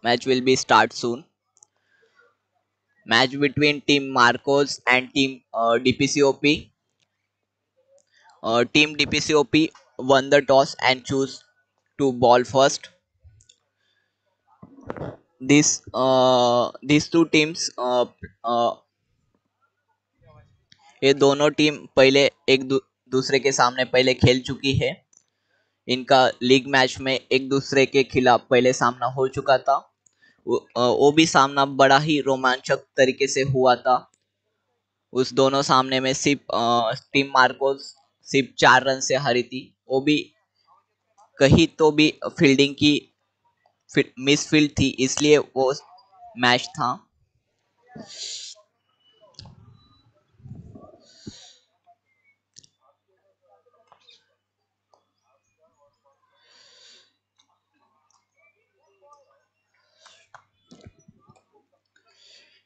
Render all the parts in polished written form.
Match will be start soon. Match between Team Marcos and Team DPCOP. Team DPCOP won the toss and choose to ball first. These two teams ये दोनों team पहले दूसरे के सामने पहले खेल चुकी है। इनका लीग मैच में एक दूसरे के खिलाफ पहले सामना हो चुका था। वो भी सामना बड़ा ही रोमांचक तरीके से हुआ था। उस दोनों सामने में सिर्फ टीम मार्कोस सिर्फ 4 रन से हारी थी। वो भी कहीं तो भी फील्डिंग की मिसफील्ड थी, इसलिए वो मैच था।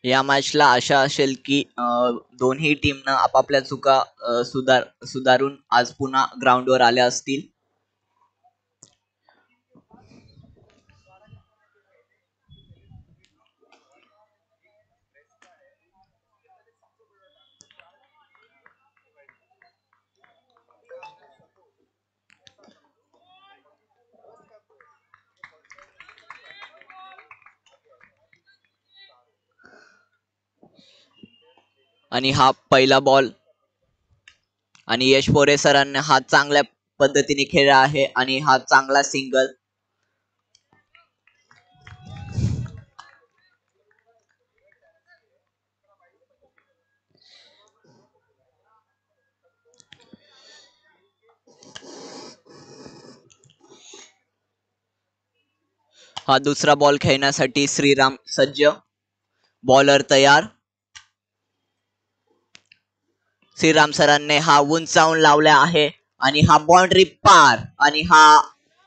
या मॅचला आशा असेल की दोन्ही टीमनं आपापल्या चुका सुधारून आज पुन्हा ग्राउंडवर आल्या असतील। आणि हा पहिला बॉल आणि यश पोरे सरांनी हा चांगल्या पद्धतीने खेळला आहे आणि हा चांगला सिंगल। हा दुसरा बॉल खेळण्यासाठी श्रीराम सज्ज, बॉलर तयार। श्रीराम सरांनी हा उंचावून लावला आहे आणि हा बाउंड्री पार आणि हा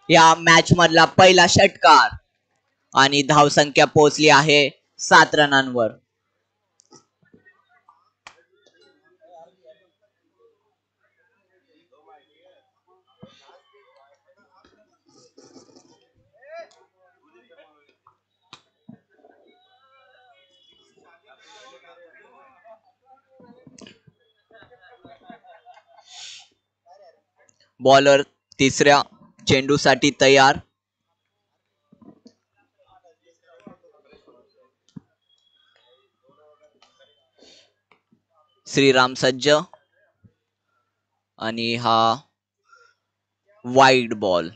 या मॅच मधला पहिला षटकार आणि धावसंख्या पोहोचली आहे 7 रनांवर। बॉलर तिसऱ्या चेंडूसाठी तयार। श्रीराम सज्ज आणि हा वाईड बॉल।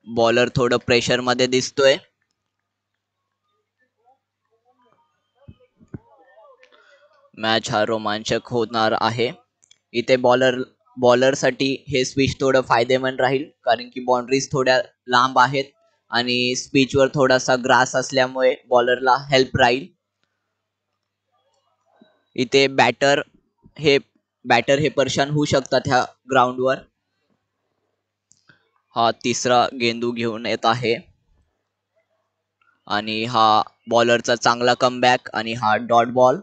बॉलर थोडं प्रेशर मध्ये दिसतोय। मॅच हा रोमांचक होणार आहे। इथे बॉलरसाठी हे स्विच थोडं फायदेमंद राहील, कारण की बाउंड्रीज थोड्या लांब आहेत आणि स्पिचवर थोडासा ग्रास असल्यामुळे बॉलरला हेल्प राहील। इथे बॅटर हे परेशान होऊ शकतात ह्या ग्राउंडवर। हा तिसरा गेंदू घेऊन येत आहे आणि हा बॉलरचा चांगला कमबॅक आणि हा डॉट बॉल।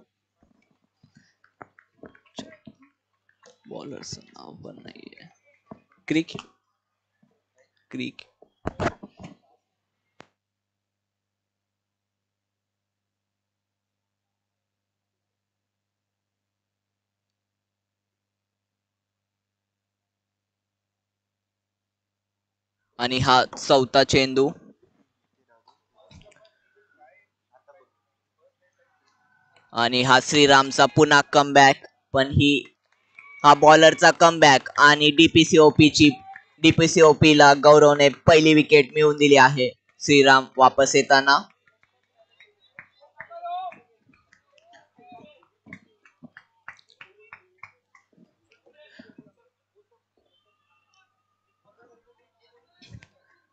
बॉलरचं नाव पण नाहीये। क्रिक क्रिक आणि हा चौथा चेंडू आणि हा श्रीरामचा पुन्हा कमबॅक, पण हा बॉलरचा कमबॅक आणि डीपीसीओपी ला गौरवने पहिली विकेट मिळवून दिली आहे श्रीराम वापस येताना।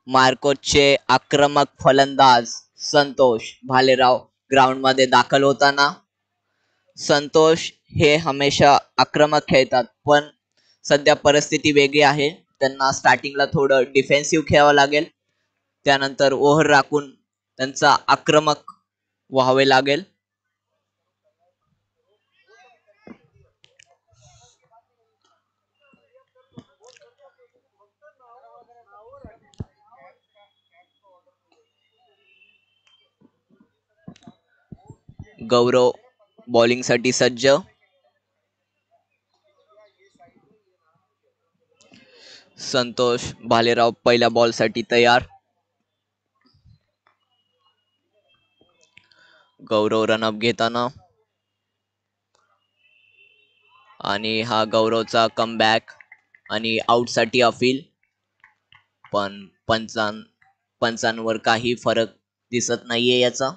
मार्कोसचे आक्रमक फलंदाज संतोष भालेराव ग्राउंड मध्ये दाखल होताना। संतोष हे हमेशा आक्रमक खेळतात, पण सध्या परिस्थिती वेगळी आहे। त्यांना स्टार्टिंगला थोडं डिफेन्सिव्ह खेळावं लागेल, त्यानंतर ओव्हर राखून त्यांचा आक्रमक व्हावे लागेल। गौरव बॉलिंगसाठी सज्ज. संतोष भालेराव पहिल्या बॉलसाठी तयार. गौरव रनअप घेताना आणि हा गौरवचा कमबॅक आणि आउटसाठी अपील, पण पंचांवर काही फरक दिसत नाहीये याचा.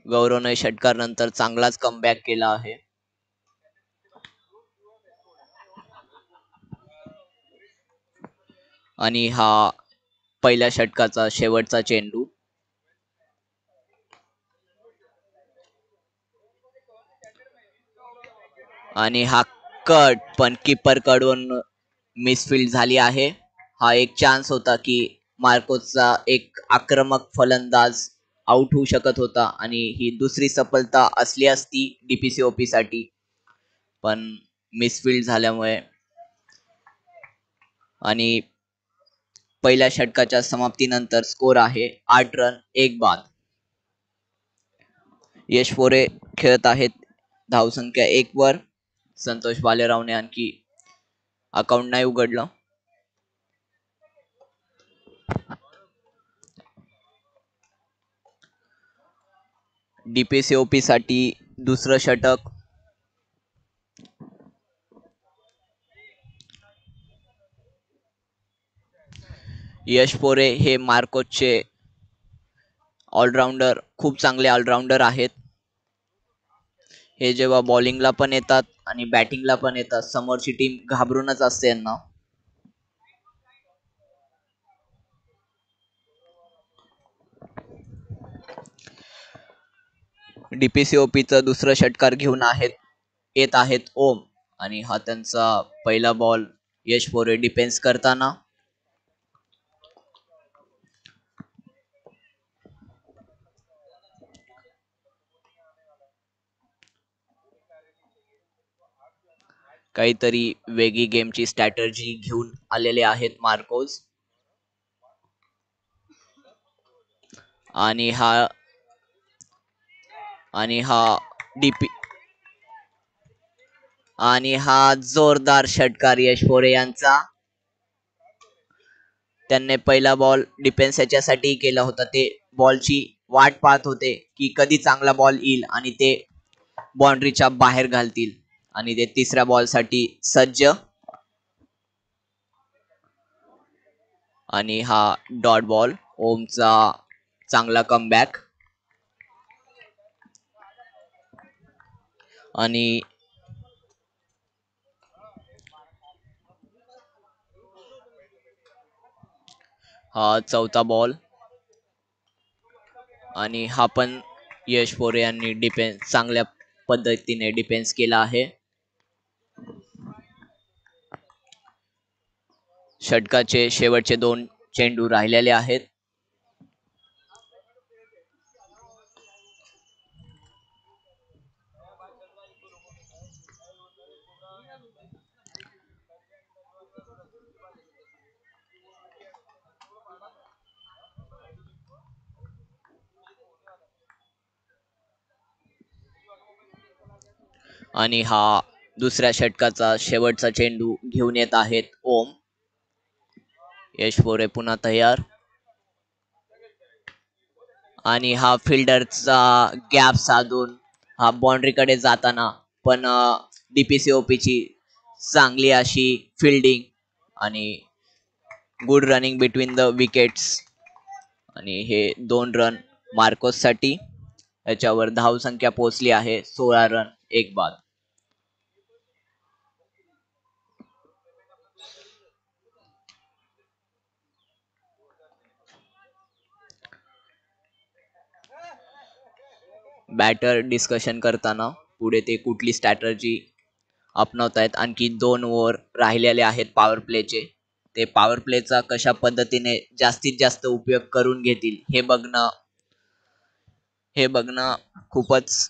गौरवने षटकारानंतर चांगलाच कमबॅक केला आहे. आणि हा पहिल्या षटकाचा शेवटचा चेंडू. आणि हा कट पण कीपर कडून मिसफिल्ड झाली आहे. हा एक चान्स होता की मार्कोसचा एक आक्रमक फलंदाज आउट होऊ शकत होता आणि ही दुसरी सफलता असली असती डीपीसीओपी साठी, पण मिसफिल्ड झाल्यामुळे. आणि पहिल्या षटकाच्या समाप्तीनंतर स्कोर आहे 8 रन 1 बाद. यश पोरे खेळत आहेत धावसंख्या 1 वर. संतोष भालेरावने आणखी अकाउंट नाही उघडलं. डीपीसीओपी साठी दुसरं षटक. यश पोरे हे मार्कोसचे ऑलराऊंडर, खूप चांगले ऑलराऊंडर आहेत. हे जेव्हा बॉलिंगला पण येतात आणि बॅटिंगला पण येतात समोरची टीम घाबरूनच असते यांना. डीपीसीओपीचं दुसरं षटकार घेऊन येत आहेत ओम, आणि हा त्यांचा पहिला बॉल. यश पोरे डिफेन्स करताना. काहीतरी वेगळी गेमची स्ट्रॅटर्जी घेऊन आलेले आहेत मार्कोस. आणि हा डीपी आणि हा जोरदार षटकार यश पोरे यांचा. त्यांनी पहिला बॉल डिफेन्स याच्यासाठी केला होता, ते बॉलची वाट पाहत होते की कधी चांगला बॉल येईल आणि ते बाउंड्रीच्या बाहेर घालतील, आणि ते तिसऱ्या बॉल साठी सज्ज. आणि हा डॉट बॉल. ओमचा चांगला कमबॅक. आणि हा चौथा बॉल. आणि हा पण यश पोरे यांनी डिफेन्स चांगल्या पद्धतीने डिफेन्स केला आहे. षटकाचे शेवटचे 2 चेंडू राहिलेले आहेत. आणि हा दुसऱ्या षटकाचा शेवटचा चेंडू घेऊन येत आहेत ओम. यश पोरे पुन्हा तयार. आणि हा फिल्डरचा गॅप साधून हा बाउंड्री कडे जाताना पण डीपीसीओपी चांगली अशी फिल्डिंग आणि good running between the wickets. आणि हे 2 रन मार्कोस साठी. याच्यावर धाव संख्या पोहोचली आहे 16 रन 1 बाद. बॅटर डिस्कशन करताना पुढे ते कुठली स्ट्रॅटर्जी अपनावतायत. आणखी 2 ओव्हर राहिलेले आहेत पॉवर प्लेचे. ते पॉवर प्लेचा कशा पद्धतीने जास्तीत जास्त उपयोग करून घेतील हे बघणं खूपच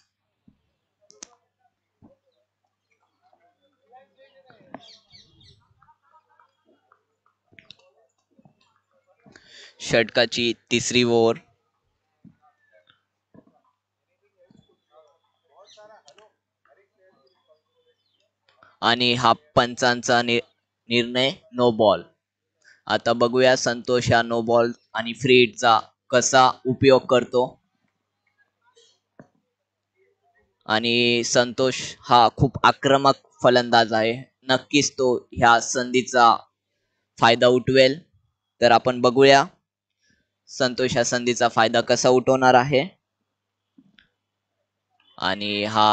षटकाची तिसरी ओव्हर आणि हा पंचांचा निर्णय नो बॉल. आता बघूया संतोष हा नो बॉल आणि फ्री हिटचा कसा उपयोग करतो. आणि संतोष हा खूप आक्रमक फलंदाज आहे. नक्कीच तो ह्या संधीचा फायदा उठवेल. तर आपण बघूया संतोष ह्या संधीचा फायदा कसा उठवणार आहे. आणि हा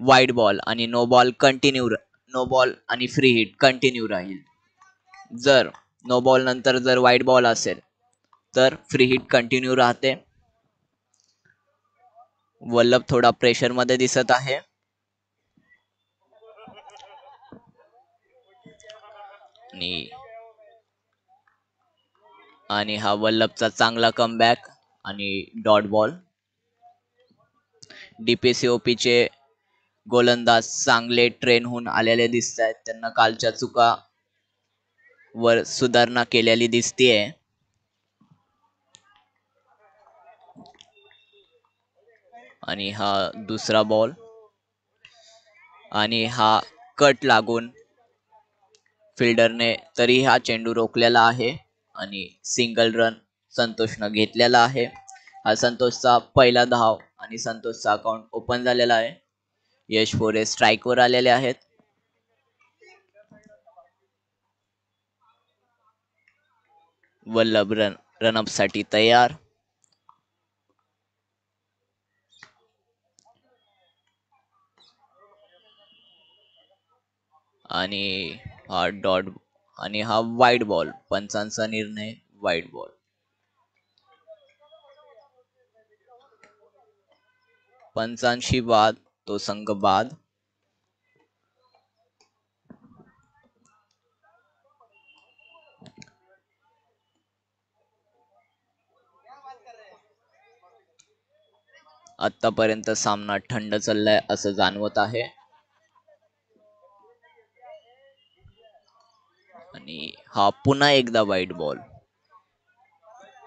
वाईड बॉल आणि no ball continue, no ball आणि फ्री हिट कंटिन्यू राहील. जर नो बॉल नंतर जर वाईड बॉल असेल तर फ्री हिट कंटिन्यू राहते. वल्लभ थोडा प्रेशर मध्ये दिसत आहे. आणि हा वल्लभचा चांगला कमबॅक आणि डॉट बॉल. डीपीसीओपी चे गोलंदाज चांगले ट्रेन होऊन आलेले दिसत आहेत. त्यांना कालच्या चुका वर सुधारणा केलेली दिसतीये. आणि हा दुसरा बॉल आणि हा कट लागून फिल्डरने तरी हा चेंडू रोखलेला आहे आणि सिंगल रन संतोषनं घेतलेला आहे. हा संतोषचा पहिला धाव आणि संतोषचा अकाउंट ओपन झालेला आहे. यश फोरे स्ट्राईकवर आलेले आहेत. वल्लभ रनअप साठी तयार. आणि हा डॉट आणि हा वाईड बॉल. पंचांचा निर्णय वाईड बॉल. पंचांशी बाद तो संघ बाद. आतापर्यंत सामना थंड चाललाय असं जाणवत आहे. आणि हा पुन्हा एकदा वाईड बॉल.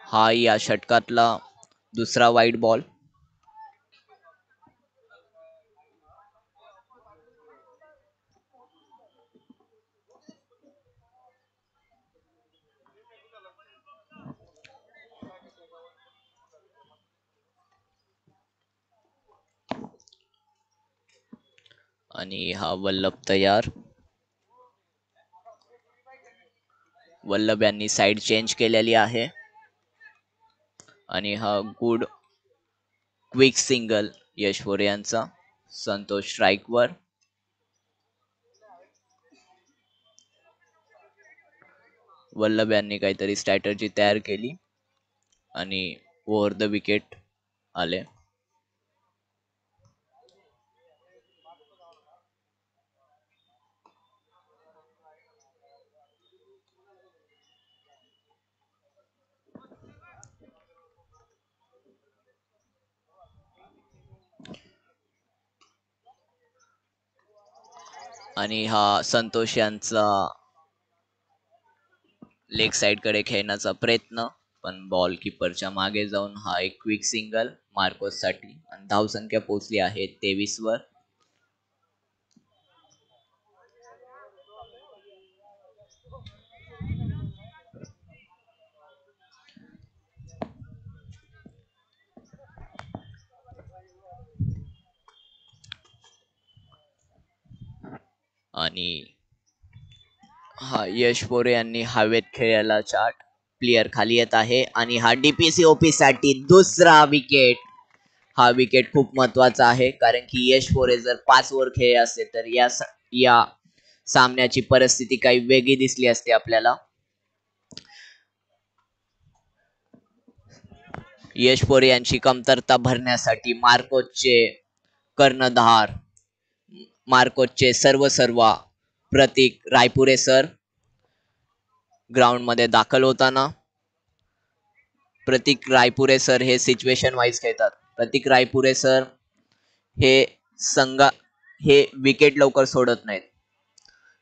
हा या षटकातला दुसरा वाईड बॉल. आणि हा वल्लभ तयार. वल्लभ यांनी साइड चेंज केलेली आहे. आणि हा गुड क्विक सिंगल यश फोरे यांचा. संतोष स्ट्राईक वर. वल्लभ यांनी काहीतरी स्ट्रॅटर्जी तयार केली आणि ओव्हर द विकेट आले. आणि हा संतोष यांचा लेग साइड कडे खेळण्याचा प्रयत्न, पण बॉल किपरच्या मागे जाऊन हा एक क्विक सिंगल मार्कोस साठी. आणि धाव संख्या पोहोचली आहे 23 वर. आणि हा यश फोरे यांनी हवेत खेळायला चार्ट. प्लेयर खाली येत आहे आणि हा डीपीसीओपी साठी दुसरा विकेट. हा विकेट खूप महत्वाचा आहे कारण की यश फोरे जर 5 ओव्हर खेळले असते तर या सामन्याची परिस्थिती काही वेगळी दिसली असते आपल्याला. यश फोरे यांची कमतरता भरण्यासाठी मार्कोसचे कर्णधार, मार्कोसचे सर्व प्रतीक रायपुरे सर ग्राउंड मध्ये दाखल होताना. प्रतीक रायपुरे सर हे सिच्युएशन वाईज खेळतात. प्रतीक रायपुरे सर हे विकेट लवकर सोडत नाहीत.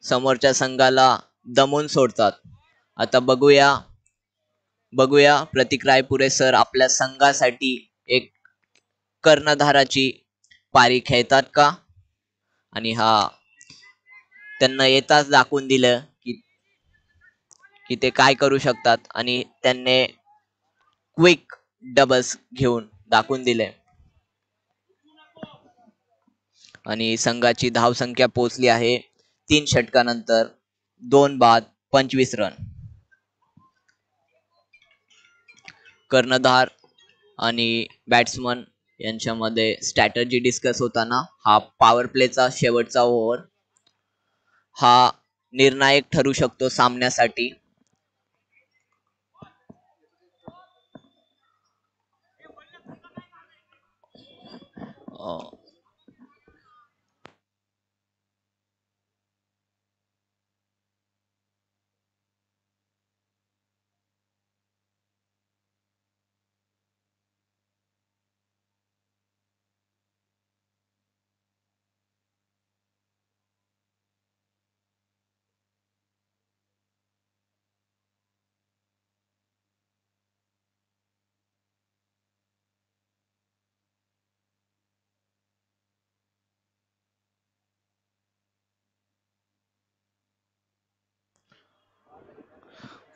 समोरच्या संघाला दमून सोडतात. आता बघूया बघूया प्रतीक रायपुरे सर आपल्या संघासाठी एक कर्णधाराची पारी खेळतात का, आणि हा त्यांना येताच दाखवून दिलं की ते काय करू शकतात, आणि त्यांनी क्विक डबल्स घेऊन दाखवून दिले आणि संघाची धावसंख्या पोहोचली आहे 3 षटकानंतर 2 बाद 25 रन. कर्णधार आणि बॅट्समन यांच्यामध्ये स्ट्रॅटजी डिस्कस होताना हा पॉवर प्लेचा शेवटचा ओव्हर हा निर्णायक ठरू शकतो सामन्यासाठी.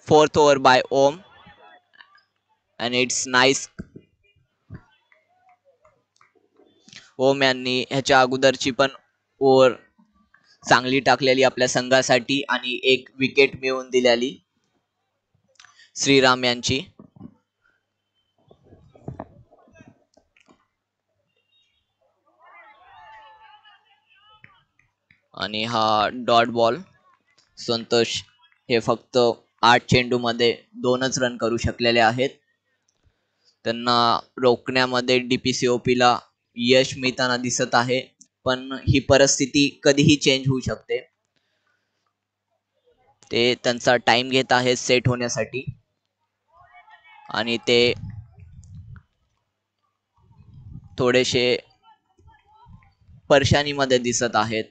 Fourth over by Om, and it's nice. ओम यांनी ह्याच्या अगोदरची पण ओव्हर चांगली टाकलेली आपल्या संघासाठी आणि एक विकेट मिळवून दिलेली श्रीराम यांची. आणि हा डॉट बॉल. संतोष हे फक्त 8 चेंडू मध्ये 2च रन करू शकलेले आहेत. त्यांना रोखण्यामध्ये DPCOP ला यश मिळताना दिसत आहे, पण ही परिस्थिती कधीही चेंज होऊ शकते. ते त्यांचा टाइम घेत आहेत सेट होण्यासाठी आणि ते थोडेसे परेशानीमध्ये दिसत आहेत.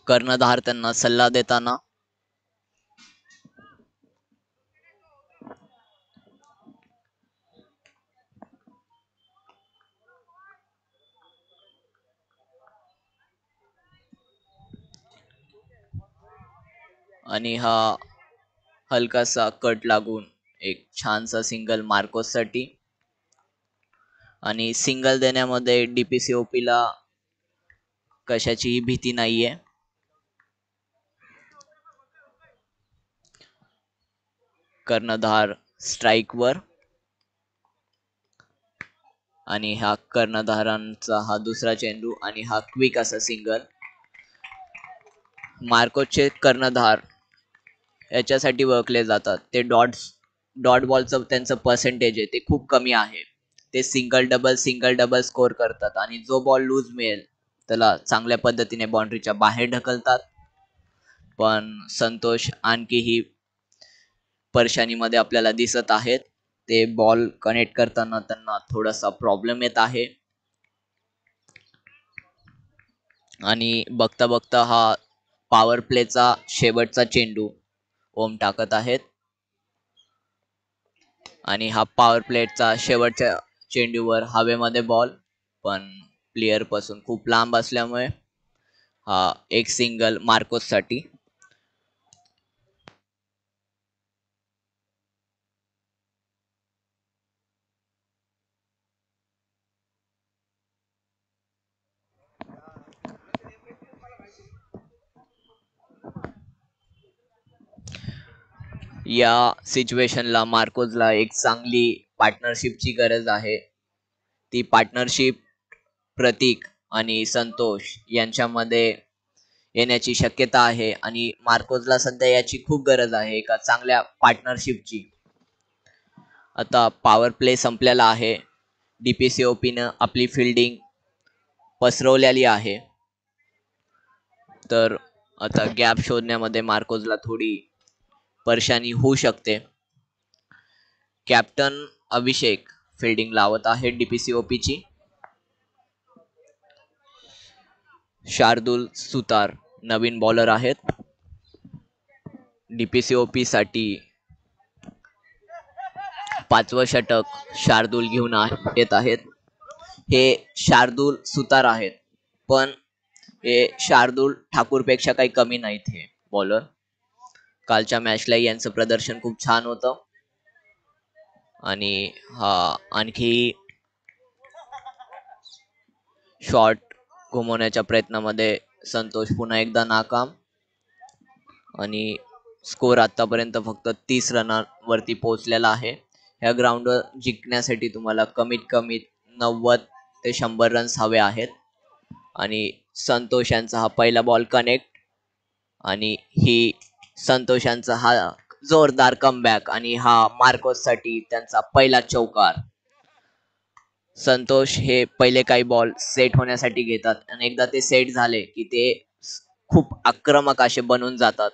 कर्णधार त्यांना सल्ला देताना आणि हा हलकासा कट लागून एक छानसा सिंगल मार्कोस साठी. आणि सिंगल देण्यामध्ये DPCOP ला कशाचीही भीती नाहीये. कर्णधार स्ट्राइक वर आणि हा कर्णधारांचा हा दुसरा चेंडू आणि हा क्विक असा सिंगल. मार्कोसचे कर्णधार याच्यासाठी ओळखले जातात, ते डॉट बॉलचं त्यांचं पर्सेंटेज आहे ते खूप कमी आहे. ते सिंगल डबल स्कोर करतात आणि जो बॉल लूज मिळेल त्याला चांगल्या पद्धतीने बाउंड्रीच्या बाहेर ढकलतात. पण संतोष आणखीही परेशानीमध्ये आपल्याला दिसत आहेत. ते बॉल कनेक्ट करताना त्यांना थोडासा प्रॉब्लेम येत आहे आणि बघता बघता हा पॉवर प्लेचा शेवटचा चेंडू ओम टाकत आहेत. आणि हा पॉवर प्लेचा शेवटच्या चेंडूवर हवेमध्ये बॉल, पण प्लेयर पासून खूप लांब असल्यामुळे हा एक सिंगल मार्कोस साठी. या सिच्युएशनला मार्कोसला एक चांगली पार्टनरशिपची गरज आहे. ती पार्टनरशिप प्रतीक आणि संतोष यांच्यामध्ये येण्याची शक्यता आहे आणि मार्कोसला सध्या याची खूप गरज आहे एका चांगल्या पार्टनरशिपची. आता पॉवर प्ले संपलेला आहे. DPCOP न आपली फिल्डिंग पसरवलेली आहे, तर आता गॅप शोधण्यामध्ये मार्कोसला थोडी परेशानी होऊ शकते. कॅप्टन अभिषेक फिल्डिंग लावत आहे DPCOP ची. शार्दुल सुतार नवीन बॉलर आहेत. डीपीसीओपी साठी 5वं षटक शार्दूल घेऊन येत आहेत. हे शार्दूल सुतार आहेत, पण हे शार्दूल ठाकूर पेक्षा काही कमी नाहीत. हे बॉलर कालच्या मॅचला यांचं प्रदर्शन खूप छान होतं. आणि हा आणखी शॉट घुमवण्याच्या प्रयत्नामध्ये संतोष पुन्हा एकदा नाकाम. आणि स्कोर आतापर्यंत फक्त 30 रनांवरती पोहोचलेला आहे. ह्या ग्राउंडवर जिंकण्यासाठी तुम्हाला कमीत कमी 90 ते 100 रन्स हवे आहेत. आणि संतोष यांचा हा पहिला बॉल कनेक्ट, आणि ही संतोष यांचा हा जोरदार कमबॅक, आणि हा मार्कोस साठी त्यांचा पहिला चौकार. संतोष हे पहिले काही बॉल सेट होण्यासाठी घेतात, आणि एकदा ते सेट झाले की ते खूप आक्रमक असे बनून जातात.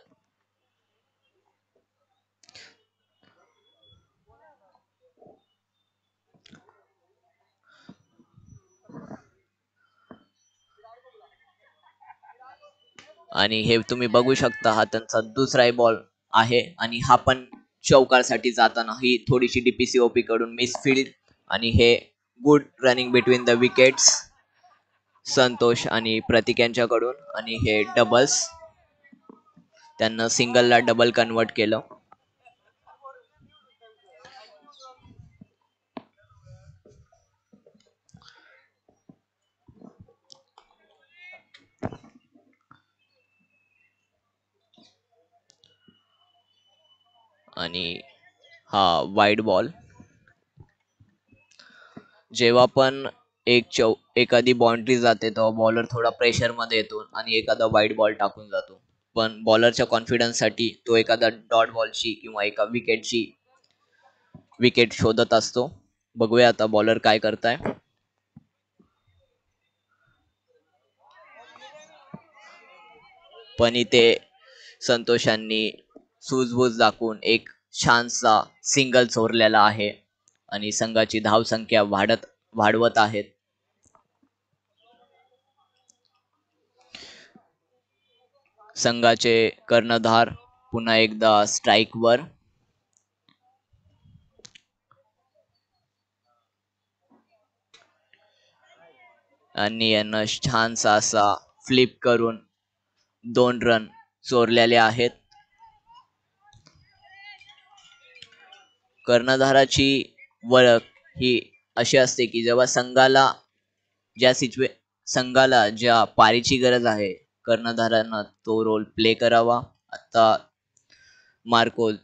आणि हे तुम्ही बघू शकता, हा त्यांचा दुसरा बॉल आहे, आणि हा पण चौकारसाठी जाताना ही थोडीशी डीपीसीओपी कडून मिसफील्ड. आणि हे good running between the wickets Santosh आणि प्रतीक यांच्याकडून. आणि हे डबल्स, त्यांना सिंगलला डबल कन्वर्ट केलं. आणि हा वाईड बॉल. जेव्हा पण एखादी बाउंड्री जाते तेव्हा बॉलर थोडा प्रेशर मध्ये येतो आणि एखादा वाईड बॉल टाकून जातो. पण बॉलरच्या कॉन्फिडन्स साठी तो एखादा डॉट बॉलची किंवा एका विकेटची विकेट शोधत असतो. बघूया आता बॉलर काय करताय. पण इथे संतोषांनी सूझबूझ दाखवून एक छानसा सिंगल चोरलेला आहे, आणि संघाची धावसंख्या वाढवत आहेत. संघाचे कर्णधार पुन्हा एकदा स्ट्राइक वर. आणि यांना छानसा असा फ्लिप करून 2 रन चोरलेले आहेत. कर्णधाराची वळख ही अशी असते की जेव्हा संघाला ज्या पारीची गरज आहे, कर्णधारांना तो रोल प्ले करावा. आता मार्कोस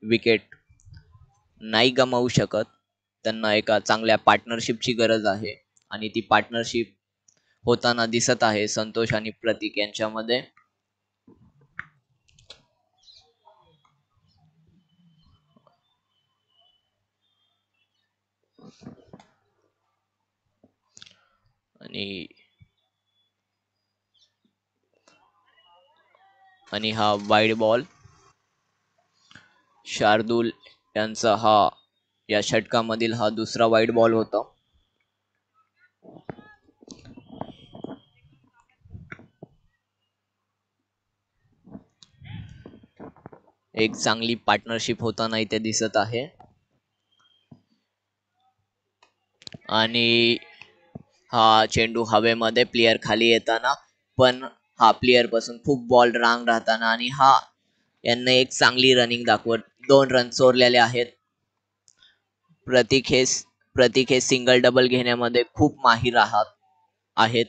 विकेट नाही गमावू शकत, त्यांना एका चांगल्या पार्टनरशिपची गरज आहे, आणि ती पार्टनरशिप होताना दिसत आहे संतोष आणि प्रतीक यांच्यामध्ये. आणि हा वाईड बॉल. शार्दूल यांचा हा या षटकामधील हा दुसरा वाईड बॉल होता. एक चांगली पार्टनरशिप होताना इथे दिसत आहे. आणि हा चेंडू हवेमध्ये प्लेयर खाली येताना, पण हा प्लेयर पासून खूप बॉल रांग राहताना, आणि हा यांना एक चांगली रनिंग दाखवत 2 रन चोरलेले आहेत. प्रतीक हे सिंगल डबल घेण्यामध्ये खूप माहिर आहेत.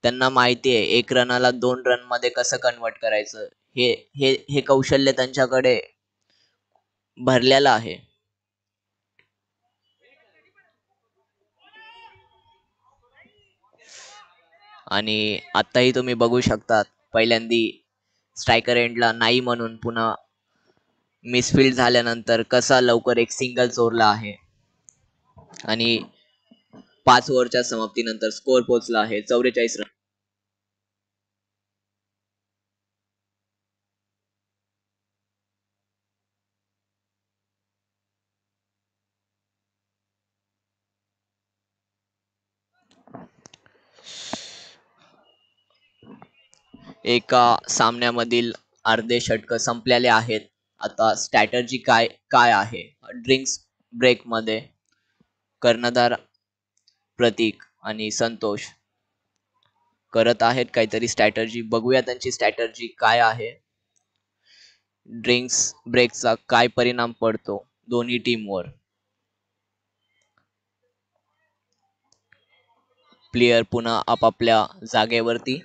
त्यांना माहिती आहे 1 रनाला 2 रन मध्ये कसं कन्वर्ट करायचं. हे कौशल्य त्यांच्याकडे भरलेलं आहे. आणि आताही तुम्ही बघू शकता, पहिल्यांदी स्ट्रायकर एंडला नाही म्हणून पुन्हा मिसफील्ड झाल्यानंतर कसा लवकर एक सिंगल चोरला आहे. आणि 5 ओव्हरच्या समाप्तीनंतर स्कोर पोहोचला आहे 44 रन. एका सामन्यामधील अर्धे षटक संपलेले आहेत. आता स्ट्रॅटर्जी काय काय आहे? ड्रिंक्स ब्रेक मध्ये कर्णधार प्रतीक आणि संतोष करत आहेत काहीतरी स्ट्रॅटर्जी. बघूया त्यांची स्ट्रॅटर्जी काय आहे. ड्रिंक्स ब्रेकचा काय परिणाम पडतो दोन्ही टीमवर? प्लेयर पुन्हा आपापल्या जागेवरती.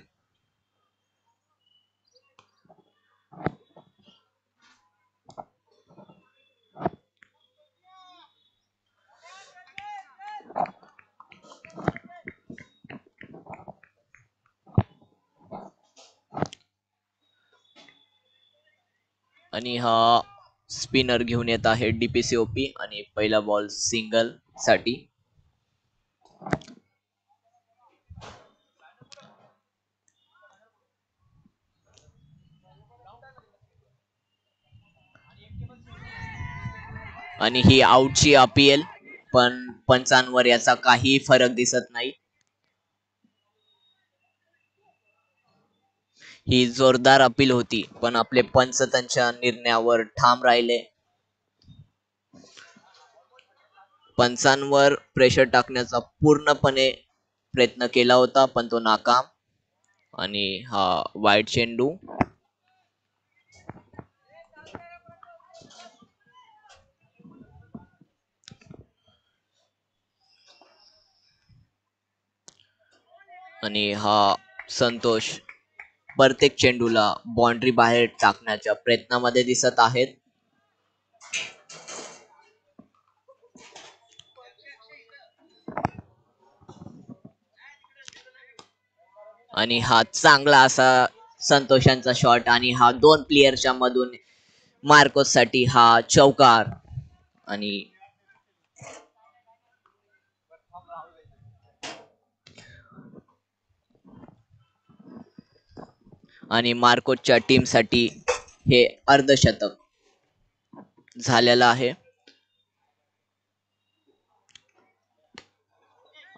आणि हा स्पिनर घेऊन येत आहे डीपीसीओपी आणि पहिला बॉल सिंगल साठी. आणि ही आउटची अपील, पण पंचांवर याचा काही फरक दिसत नाही. ही जोरदार अपील होती पण आपले पंच त्यांच्या निर्णयावर ठाम राहिले. पंचांवर प्रेशर टाकण्याचा पूर्णपणे प्रयत्न केला होता पण तो नाकाम. आणि हा वाईट चेंडू. आणि हा संतोष प्रत्येक चेंडूला बाउंड्री बाहेर टाकण्याच्या प्रयत्नामध्ये दिसत आहेत. आणि हा चांगला असा संतोषांचा शॉट आणि हा दोन प्लेयरच्या मधून मार्कोस साठी हा चौकार. आणि मार्कोसच्या टीम साठी हे अर्धशतक झालेलं आहे.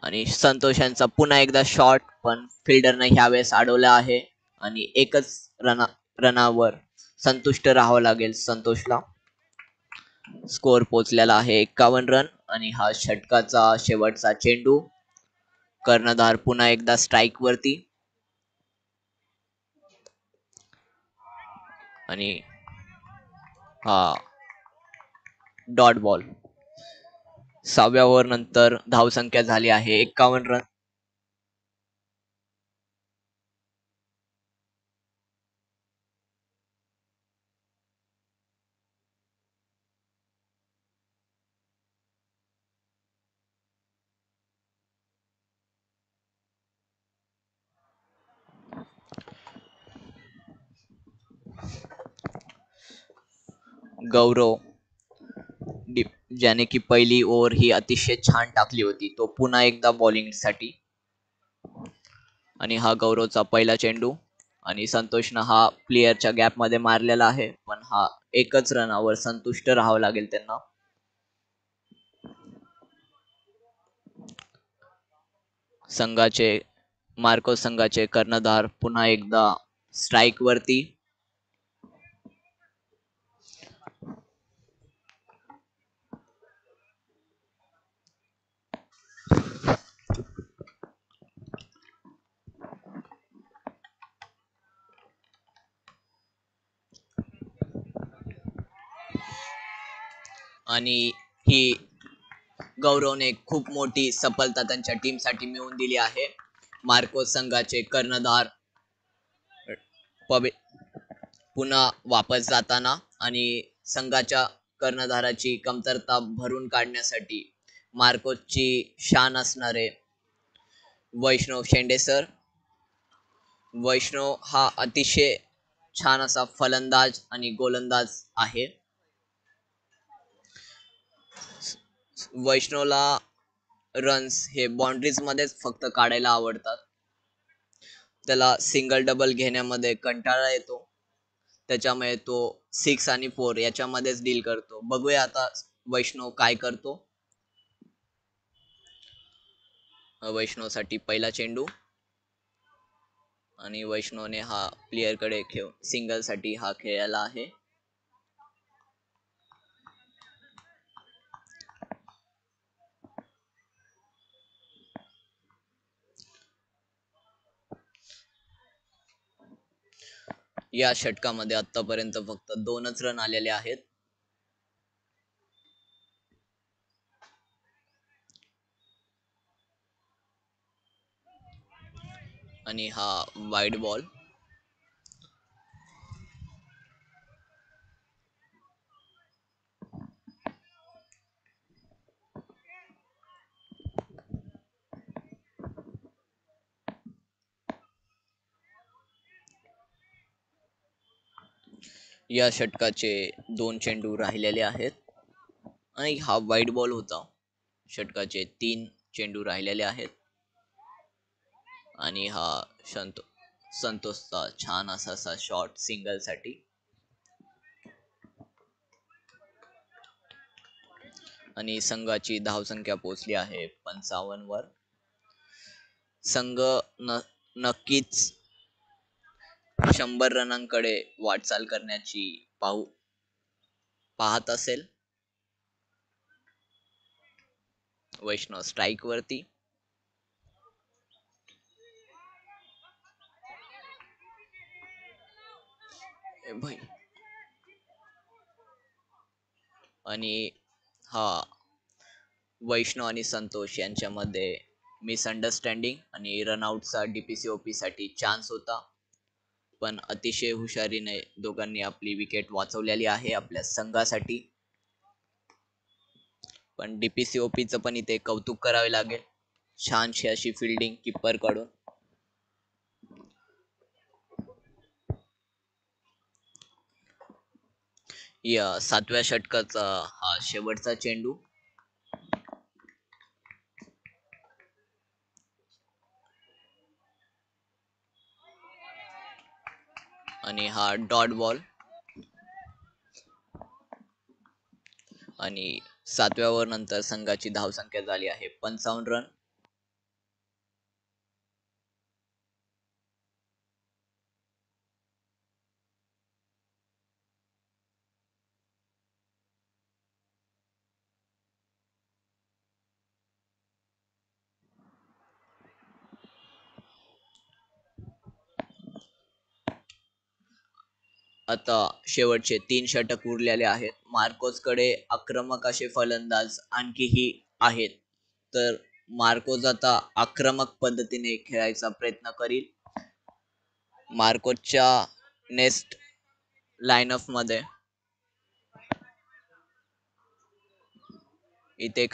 आणि संतोषांचा पुन्हा एकदा शॉट पण फिल्डरने ह्यावेळेस अडवला आहे आणि एकच रनावर संतुष्ट राहावं लागेल संतोषला. स्कोर पोचलेला आहे 51 रन. आणि हा षटकाचा शेवटचा चेंडू. कर्णधार पुन्हा एकदा स्ट्राइक वरती. आणि हा डॉट बॉल. 6व्या ओव्हर नंतर धावसंख्या झाली आहे 51 रन. गौरव ज्याने की पहिली ओव्हर ही अतिशय छान टाकली होती तो पुन्हा एकदा बॉलिंग साठी. आणि हा गौरवचा पहिला चेंडू. आणि संतोषनं हा प्लेयरच्या गॅप मध्ये मारलेला आहे पण हा एकच रनावर संतुष्ट राहावं लागेल त्यांना. संघाचे मार्कोस संघाचे कर्णधार पुन्हा एकदा स्ट्राइक वरती. आणि ही गौरवने खूप मोठी सफलता त्यांच्या टीम साठी मिळवून दिली आहे. मार्कोस संघाचे कर्णधार पुन्हा वापस जाताना आणि संघाच्या कर्णधाराची कमतरता भरून काढण्यासाठी मार्कोसची शान असणारे वैष्णव शेंडे सर. वैष्णव हा अतिशय छान असा फलंदाज आणि गोलंदाज आहे. वैष्णवला रन्स हे बाउंड्रीज मध्येच फक्त काढायला आवडतात. त्याला सिंगल डबल घेण्यामध्ये कंटाळा येतो. त्याच्यामुळे तो 6 आणि 4 याच्यामध्येच डील करतो. बघूया आता वैष्णव काय करतो. वैष्णव साठी पहिला चेंडू. आणि वैष्णवने हा प्लेयर कडे खेळ सिंगल साठी हा खेळायला आहे. या षटकामध्ये आतापर्यंत फक्त 2च रन आलेले आहेत. आणि हा वाईड बॉल. या षटकाचे 2 चेंडू राहिलेले आहेत आणि हा वाईड बॉल होता. षटकाचे 3 चेंडू राहिलेले आहेत आणि हा संतोषचा छान असा शॉट सिंगल साठी. आणि संघाची धावसंख्या पोहोचली आहे 55 वर. संघ नक्कीच 100 रनांकडे वाटचाल करण्याची पाहत असेल. वैष्णव स्ट्राइक वरती. भाई आणि हा वैष्णव आणि संतोष यांच्यामध्ये मिसअंडरस्टँडिंग आणि रनआउटचा डीपीसीओपी साठी चान्स होता, पण अतिशय हुशारीने दोघांनी आपली विकेट वाचवलेली आहे आपल्या संघासाठी. पण डीपीसीओपीचं पण इथे कौतुक करावे लागेल. छानशी अशी फिल्डिंग किपर कडून. या 7व्या षटकाचा हा शेवटचा चेंडू. आणि हा डॉट बॉल. आणि 7व्या ओव्हर नंतर संघाची धावसंख्या झाली आहे 55 रन. आता शेवटचे 3 षटक उरलेले आहेत. मार्कोस कडे आक्रमक असे फलंदाज आणखीही आहेत, तर मार्कोस आता आक्रमक पद्धतीने खेळायचा प्रयत्न करील. मार्कोसच्या नेक्स्ट लाईनअप मध्ये इथे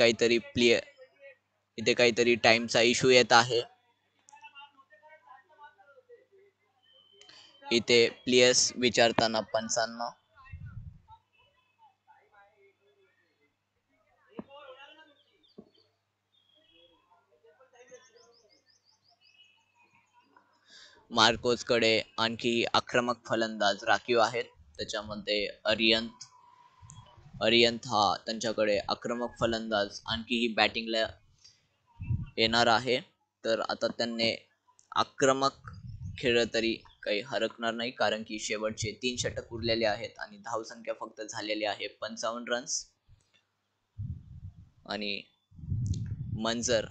काहीतरी टाइमचा इश्यू येत आहे. इथे प्लेयर्स विचारताना पंचांना. मार्कोस कडे आणखी आक्रमक फलंदाज राखीव आहेत. त्याच्यामध्ये अरियंत हा त्यांच्याकडे आक्रमक फलंदाज आणखीही बॅटिंगला येणार आहे. तर आता त्यांनी आक्रमक खेळ तरी काही हरकणार नाही, कारण की शेवटचे 3 षटक उरलेले आहेत आणि धावसंख्या फक्त झालेली आहे 55 रन्स. आणि मंजर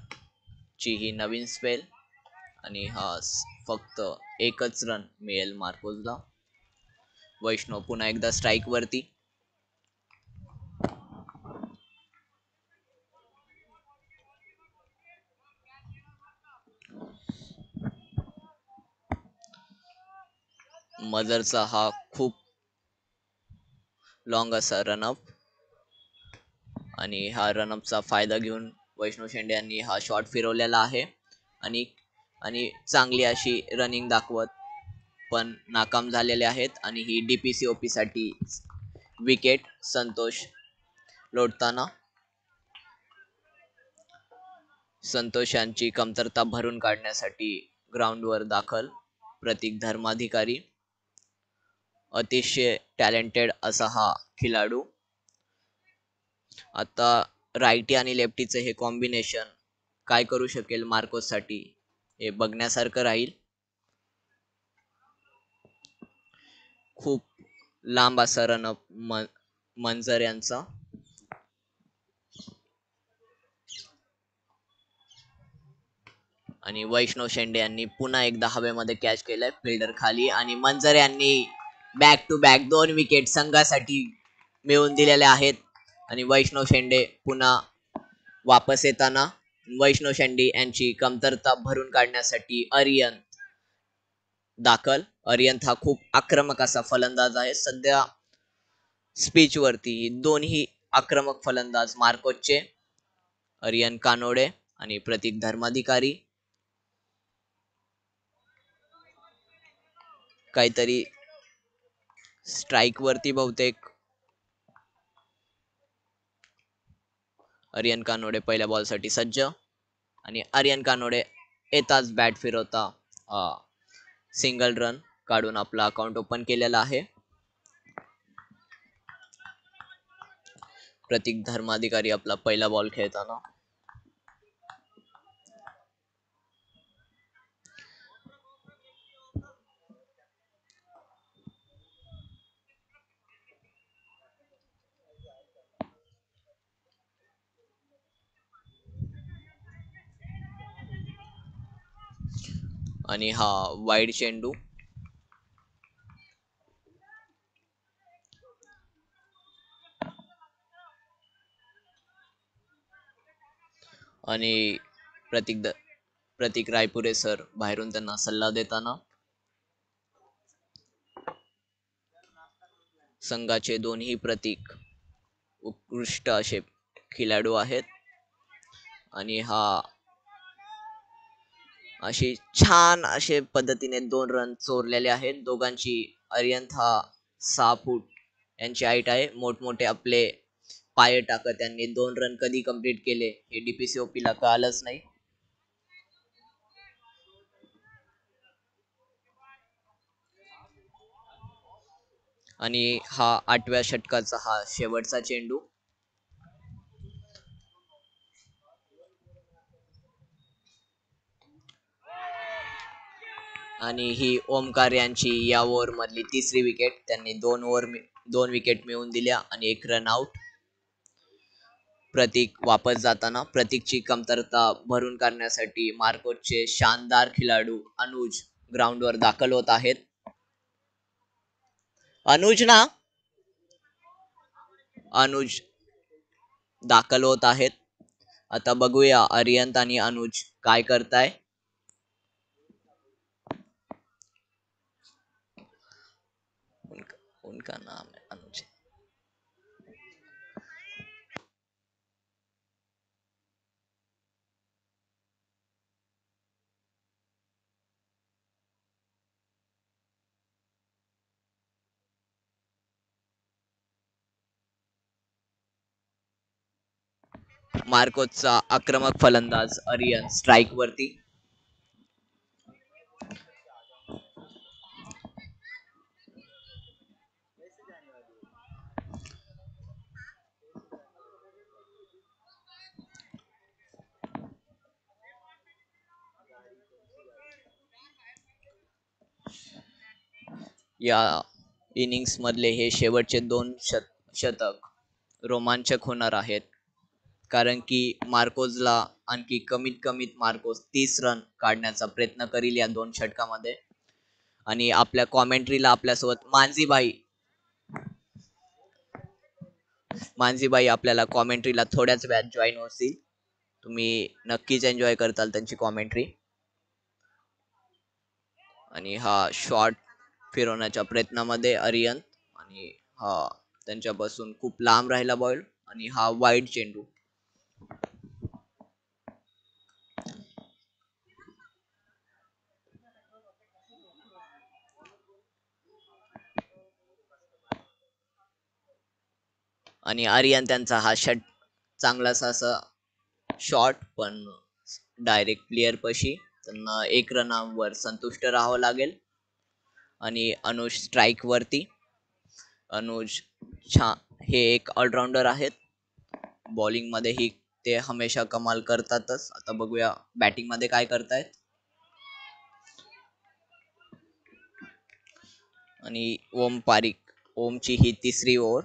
ची ही नवीन स्पेल आणि हा फक्त 1च रन मिळेल मार्कोसला. वैष्णव पुन्हा एकदा स्ट्राइक वरती. मजरचा हा खूप लॉंग असा रनअप आणि हा रनअपचा फायदा घेऊन वैष्णव शेंडे यांनी हा शॉट फिरवलेला आहे आणि चांगली अशी रनिंग दाखवत पण नाकाम झालेले आहेत. आणि ही डीपीसीओपी साठी विकेट संतोष लोटताना. संतोष यांची कमतरता भरून काढण्यासाठी ग्राउंडवर दाखल प्रतीक धर्माधिकारी. अतिशय टॅलेंटेड असा हा खिलाडू. आता राईटी आणि लेफ्टीचे हे कॉम्बिनेशन काय करू शकेल मार्कोस साठी हे बघण्यासारखं राहील. खूप लांब असा रनअप मंजर यांचा. आणि वैष्णव शेंडे यांनी पुन्हा एकदा हवेमध्ये कॅच केलाय फिल्डर खाली आणि मंजर यांनी बॅक टू बॅक 2 विकेट संघासाठी मिळवून दिलेल्या आहेत. आणि वैष्णव शेंडे पुन्हा वापस येताना वैष्णव शेंडे यांची कमतरता भरून काढण्यासाठी अरियंत दाखल. अरियंत हा खूप आक्रमक असा फलंदाज आहे. सध्या स्पीच वरती दोन्ही आक्रमक फलंदाज मार्कोसचे अरियन कानोडे आणि प्रतीक धर्माधिकारी काहीतरी स्ट्राइक वरती बहुतेक. अरियन कानोडे पहिल्या बॉल साठी सज्ज आणि अरियन कानोडे येताच बॅट फिरवता सिंगल रन काढून आपला अकाउंट ओपन केलेला आहे. प्रतीक धर्माधिकारी आपला पहिला बॉल खेळताना आणि हा वाईड चेंडू आणि प्रतीक रायपुरे सर बाहेरून त्यांना सल्ला देताना. संघाचे दोन्ही प्रतीक उत्कृष्ट असे खेळाडू आहेत आणि हा अशी छान असे पद्धतीने 2 रन चोरलेले आहेत दोघांची. अरियंत हा 6 फूट यांची हाईट आहे. मोठमोठे आपले पाय टाकत त्यांनी 2 रन कधी कंप्लीट केले हे डीपीसीओपी ला कळालंच नाही. आणि हा 8व्या षटकाचा हा शेवटचा चेंडू आणि ही ओमकार यांची या ओव्हर मधली 3री विकेट. त्यांनी 2 विकेट मिळवून दिल्या आणि 1 रन आउट. प्रतीक वापस जाताना प्रतीकची कमतरता भरून काढण्यासाठी मार्कोसचे शानदार खेळाडू अनुज ग्राउंडवर दाखल होत आहेत. अनुज दाखल होत आहेत. आता बघूया अरियंत आणि अनुज काय करताय. उनका नाम है अनुज. मार्कोसचा आक्रमक फलंदाज अरियन स्ट्राइक वरती. या इनिंग्स मधले हे शेवटचे 2 शतक रोमांचक होणार आहेत. कारण की मार्कोसला आणखी कमीत मार्कोस 30 रन काढण्याचा प्रयत्न करील या 2 षटकामध्ये. आणि आपल्या कॉमेंट्रीला आपल्यासोबत मानसीबाई आपल्याला कॉमेंट्रीला थोड्याच वेळात जॉईन होतील. तुम्ही नक्कीच एन्जॉय करताल त्यांची कॉमेंट्री. आणि हा शॉट फिरवण्याच्या प्रयत्नामध्ये अरियन आणि हा त्यांच्यापासून खूप लांब राहिला बॉल आणि हा वाईड चेंडू. आणि आर्यन त्यांचा हा चांगलासा असा शॉट पण डायरेक्ट प्लेयर पशी. त्यांना 1 रनावर संतुष्ट राहावं लागेल. आणि अनुज स्ट्राइक वरती. अनुज हे एक ऑलराऊंडर आहेत. बॉलिंग मध्ये ही ते हमेशा कमाल करतातच. आता बघूया बॅटिंग मध्ये काय करतायत. आणि ओम पारिक, ओमची ही तिसरी ओव्हर.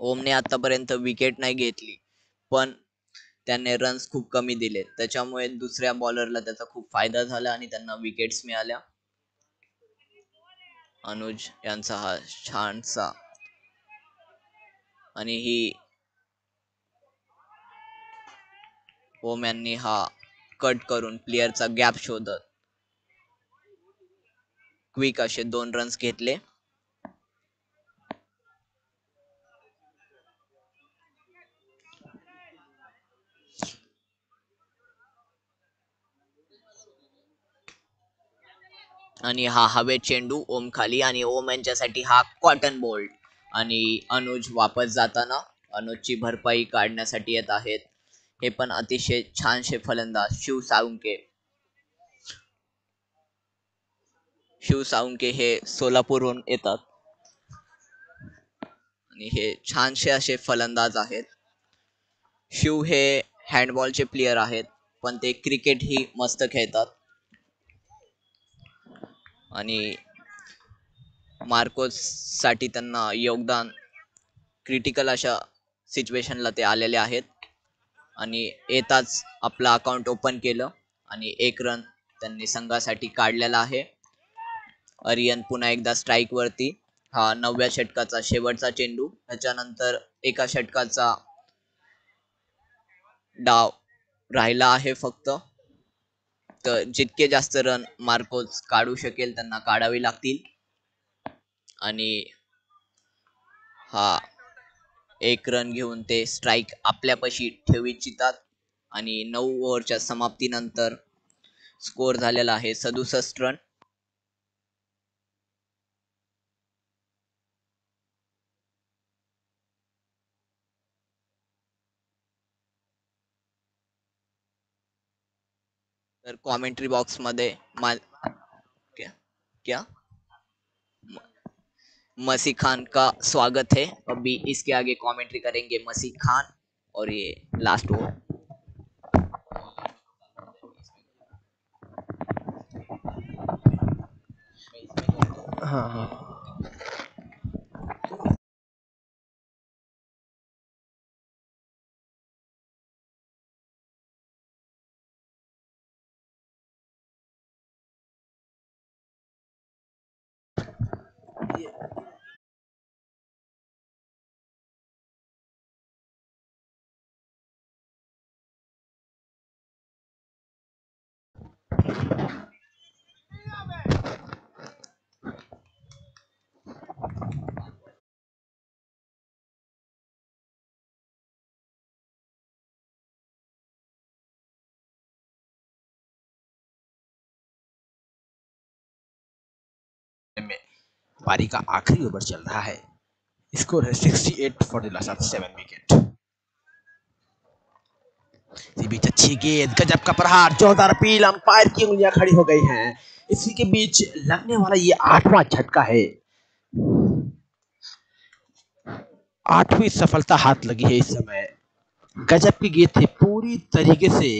ओमने आतापर्यंत विकेट नाही घेतली, पण त्याने रन्स खूप कमी दिले, त्याच्यामुळे दुसऱ्या बॉलरला त्याचा खूप फायदा झाला आणि त्यांना विकेट्स मिळाल्या. अनुज यांचा हा छानसा आणि ही ओम यांनी हा कट करून प्लेअरचा गॅप शोधत क्विक असे 2 रन्स घेतले. आणि हा हवेत चेंडू ओम खाली आणि ओम यांच्यासाठी हा कॉटन बोल्ट. आणि अनुज वापस जाताना अनुजची भरपाई काढण्यासाठी येत आहेत. हे पण अतिशय छानशे फलंदाज शिव साळुंके हे सोलापूरहून येतात आणि हे छानशे असे फलंदाज आहेत. शिव हे हँडबॉलचे प्लेयर आहेत, पण ते क्रिकेट ही मस्त खेळतात. आणि मार्कोस साठी त्यांना योगदान क्रिटिकल अशा सिच्युएशनला ते आलेले आहेत. आणि येताच आपलं अकाउंट ओपन केलं आणि 1 रन त्यांनी संघासाठी काढलेला आहे. अरियन पुन्हा एकदा स्ट्राईक वरती. हा 9व्या षटकाचा शेवटचा चेंडू, त्याच्यानंतर एका षटकाचा डाव राहिला आहे फक्त. तर जितके जास्त रन मार्कोस काढू शकेल त्यांना काढावी लागतील. आणि हा 1 रन घेऊन ते स्ट्राईक आपल्यापाशी ठेवू इच्छितात. आणि 9 ओव्हरच्या समाप्तीनंतर स्कोर झालेला आहे 67 रन. तर कॉमेंट्री बॉक्स मध्ये क्या क्या मसी खान का स्वागत है. अभी इसके आगे कमेंट्री करेंगे मसी खान और ये लास्ट ओवर. हाँ हाँ में पारी का आखिरी ओवर चल रहा है. स्कोर है 68 फॉर द लास्ट 7 विकेट. इसी बीच अच्छी गेंद, गजब का प्रहार, जोरदार अपील, अंपायर की उंगलियां खड़ी हो गई हैं. इसी के बीच लगने वाला ये 8वां झटका है. 8वीं सफलता हाथ लगी है इस समय. गजब की गेंद थी, पूरी तरीके से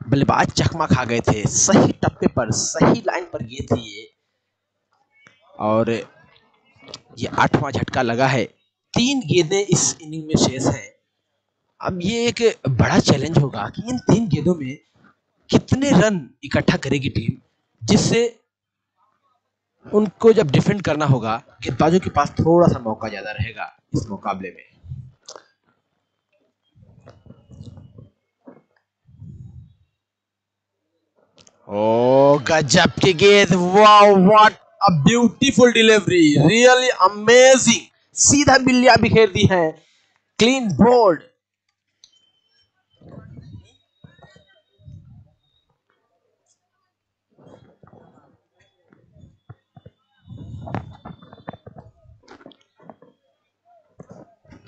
बल्लेबाज चकमा खा गए थे. सही टप्पे पर, सही लाइन पर गेंद थी ये. और ये 8वां झटका लगा है. 3 गेंदें इस इनिंग में शेष हैं. अब ये एक बड़ा चैलेंज होगा कि इन 3 गेंदों में कितने रन इकट्ठा करेगी टीम, जिससे उनको जब डिफेंड करना होगा गेंदबाजों के पास थोड़ा सा मौका ज्यादा रहेगा इस मुकाबले में. ओ गजब की गेंद, wow what a beautiful delivery, really amazing. सीधा बिल्लियां बिखेर दी हैं. Clean bowled.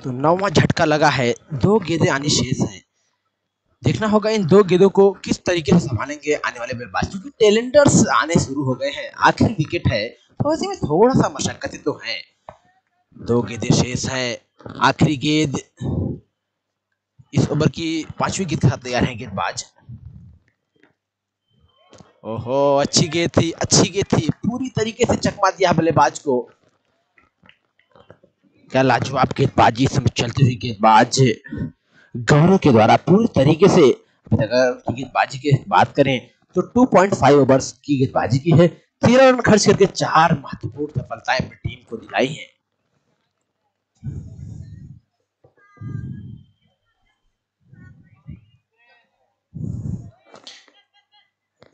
तो 9वां झटका लगा है. 2 गेंदें आनी शेष हैं. देखना होगा इन 2 गेंदों को किस तरीके से संभालेंगे आने वाले बल्लेबाज, क्योंकि टैलेंटर्स आने शुरू हो गए हैं. आखिरी विकेट है तो ऐसे में थोड़ा सा मशक्कत तो है. 2 गेंदें शेष है. आखिरी गेंद. इस ओवर की 5वीं गेंद के साथ तैयार है गेंदबाज. ओहो, अच्छी गेंद थी, अच्छी गेंद थी, पूरी तरीके से चकमा दिया बल्लेबाज को। क्या लाजवाब गेंदबाजी, समय चलती हुई गेंदबाज गौरव के द्वारा पूरी तरीके से। अगर गेंदबाजी की बात करें तो 2.5 ओवर्स की गेंदबाजी की है, 13 रन खर्च करके 4 महत्वपूर्ण सफलताएं अपनी टीम को दिलाई हैं।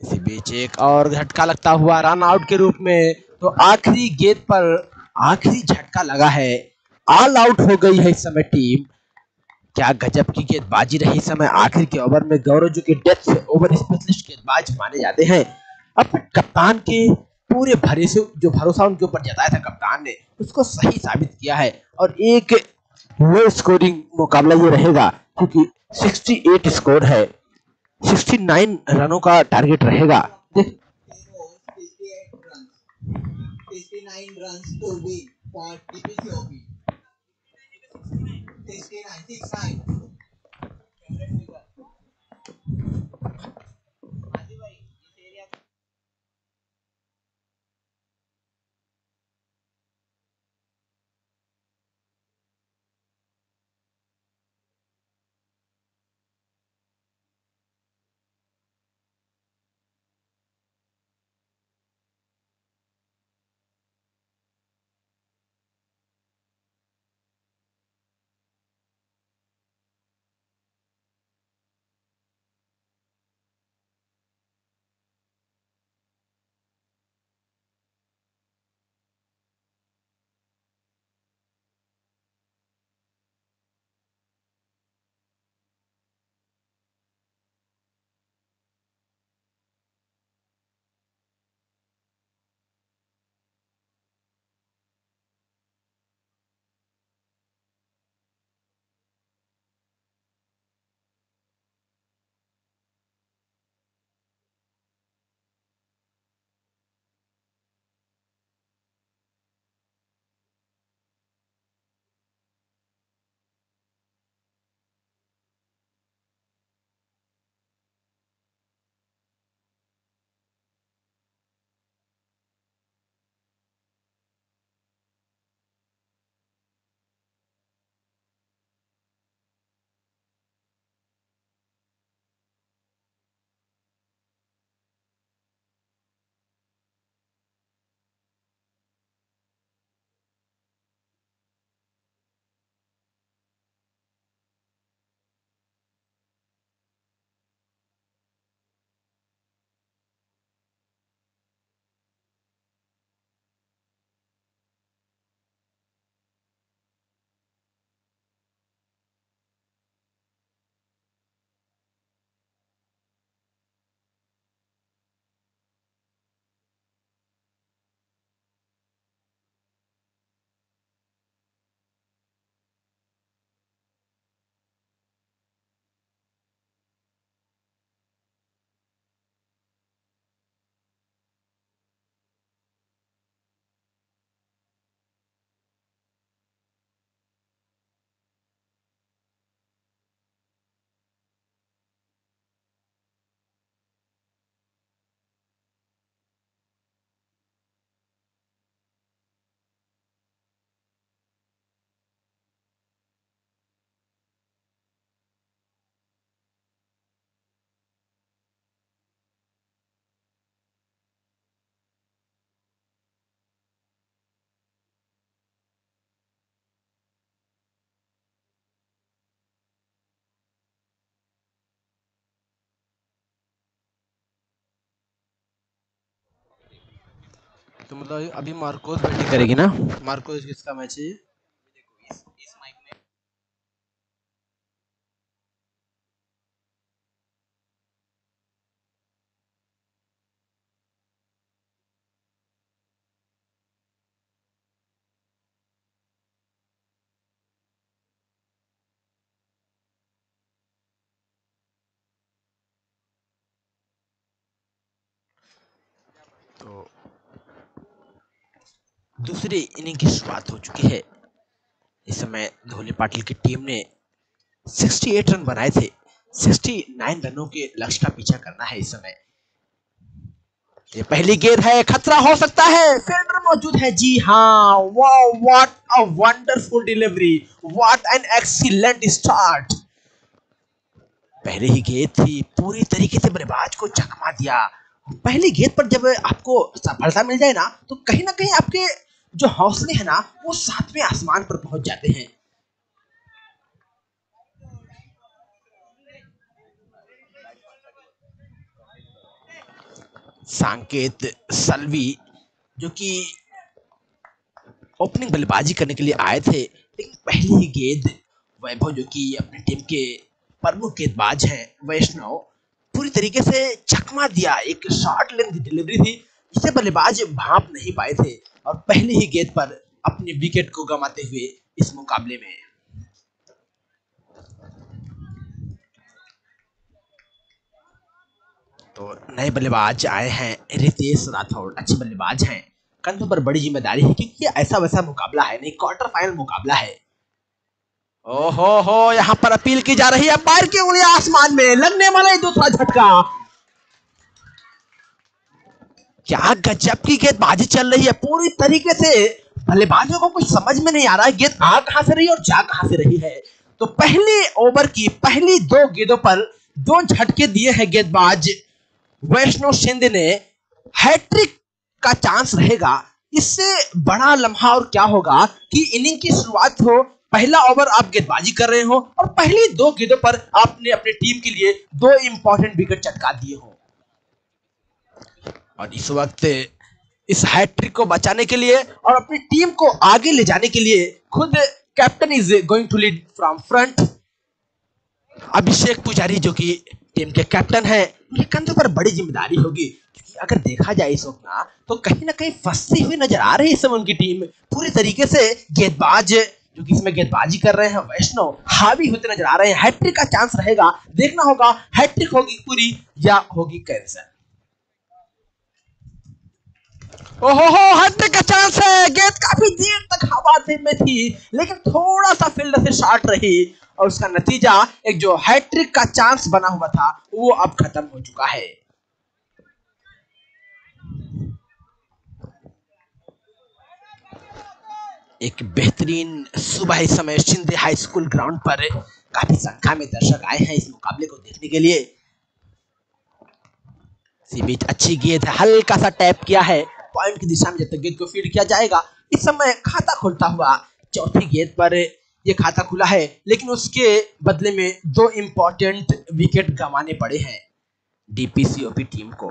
इसी बीच एक और झटका लगता हुआ रन आउट के रूप में, तो आखिरी गेंद पर आखिरी झटका लगा है, ऑल आउट हो गई है इस समय टीम। क्या गजब की गेंदबाजी रही इस समय आखिर के ओवर में। गौरव जो कि डेथ ओवर स्पेशलिस्ट गेंदबाज माने जाते हैं, अपने कप्तान के पूरे भरोसे, जो भरोसा उनके ऊपर जताया था कप्तान ने, उसको सही साबित किया है। और एक लो स्कोरिंग मुकाबला ये रहेगा, क्योंकि 68 स्कोर है, 69 रनों का टारगेट रहेगा। देख, तो मतलब अभी मार्कोस बैटिंग करेगी ना? मार्कोस किसका मैच है ये? इस माइक में तो दूसरी इनिंग की शुरुआत हो चुकी है। इस समय धोनी पाटिल की टीम ने 68 रन बनाए थे, 69 रनों के लक्ष्य का पीछा करना है इस समय। ये पहली गेंद है, खतरा हो सकता है, फील्डर मौजूद है। जी हाँ, वाह, what a wonderful delivery, what an excellent start. पहले ही गेंद थी, पूरी तरीके से बल्लेबाज को चकमा दिया। पहली गेंद पर जब आपको सफलता मिल जाए ना, तो कहीं ना कहीं आपके जो हौसले हैं ना, वो सातवें आसमान पर पहुंच जाते हैं। संकेत सल्वी, जो कि ओपनिंग बल्लेबाजी करने के लिए आए थे, लेकिन पहली ही गेंद वैभव, जो कि अपनी टीम के प्रमुख गेंदबाज हैं, वैष्णव, पूरी तरीके से चकमा दिया। एक शॉर्ट लेंथ डिलीवरी थी, जिसे बल्लेबाज भाप नहीं पाए थे, और पहली ही गेंद पर अपनी विकेट को गंवाते हुए इस मुकाबले में। तो नए बल्लेबाज आए हैं, रितेश राठौड़, अच्छे बल्लेबाज हैं। कंधों पर बड़ी जिम्मेदारी है, क्योंकि ये ऐसा वैसा मुकाबला है नहीं, क्वार्टर फाइनल मुकाबला है। ओहो हो, यहाँ पर अपील की जा रही है, पैर की उंगलियां आसमान में, लगने वाला दूसरा झटका। क्या गजब की गेंदबाजी चल रही है, पूरी तरीके से बल्लेबाजों को कुछ समझ में नहीं आ रहा है, गेंद आ कहां से रही है और जा कहां से रही है। तो पहले ओवर की पहली दो गेंदों पर दो झटके दिए हैं गेंदबाज वैष्णव शिंदे ने। हैट्रिक का चांस रहेगा, इससे बड़ा लम्हा और क्या होगा कि इनिंग की शुरुआत हो, पहला ओवर आप गेंदबाजी कर रहे हो और पहली दो गेंदों पर आपने अपनी टीम के लिए दो इंपॉर्टेंट विकेट चटका दिए हो। और इस वक्त इस हैट्रिक को बचाने के लिए और अपनी टीम को आगे ले जाने के लिए खुद captain is going to lead from front. Abhishek Pujari, जो कि टीम के कैप्टन हैं, उनके कंधों पर बड़ी जिम्मेदारी होगी, क्योंकि अगर देखा जाए इस वक्त तो कहीं ना कहीं फंसती हुई नजर आ रही है इस समय उनकी टीम पूरी तरीके से। गेंदबाज जो कि इसमें गेंदबाजी कर रहे हैं वैष्णव, हावी होते नजर आ रहे हैं। हैट्रिक का चांस रहेगा, देखना होगा हैट्रिक होगी पूरी या होगी कैंसिल। ओहो हो, हैट्रिक का चांस है, गेंद काफी देर तक हवा में थी, लेकिन थोड़ा सा फील्ड से शॉर्ट रही, और उसका नतीजा एक जो हैट्रिक का चांस बना हुआ था वो अब खत्म हो चुका है। एक बेहतरीन सुबह इस समय शिंदे हाई स्कूल ग्राउंड पर काफी संख्या में दर्शक आए हैं इस मुकाबले को देखने के लिए। इसी बीच अच्छी गेंद है, हल्का सा टैप किया है पॉइंट की दिशा में, जब तक गेंद को फील्ड किया जाएगा। इस समय खाता खुलता हुआ चौथी गेंद पर यह खाता खुला है, लेकिन उसके बदले में दो इंपॉर्टेंट विकेट गंवाने पड़े हैं डीपीसीओपी टीम को।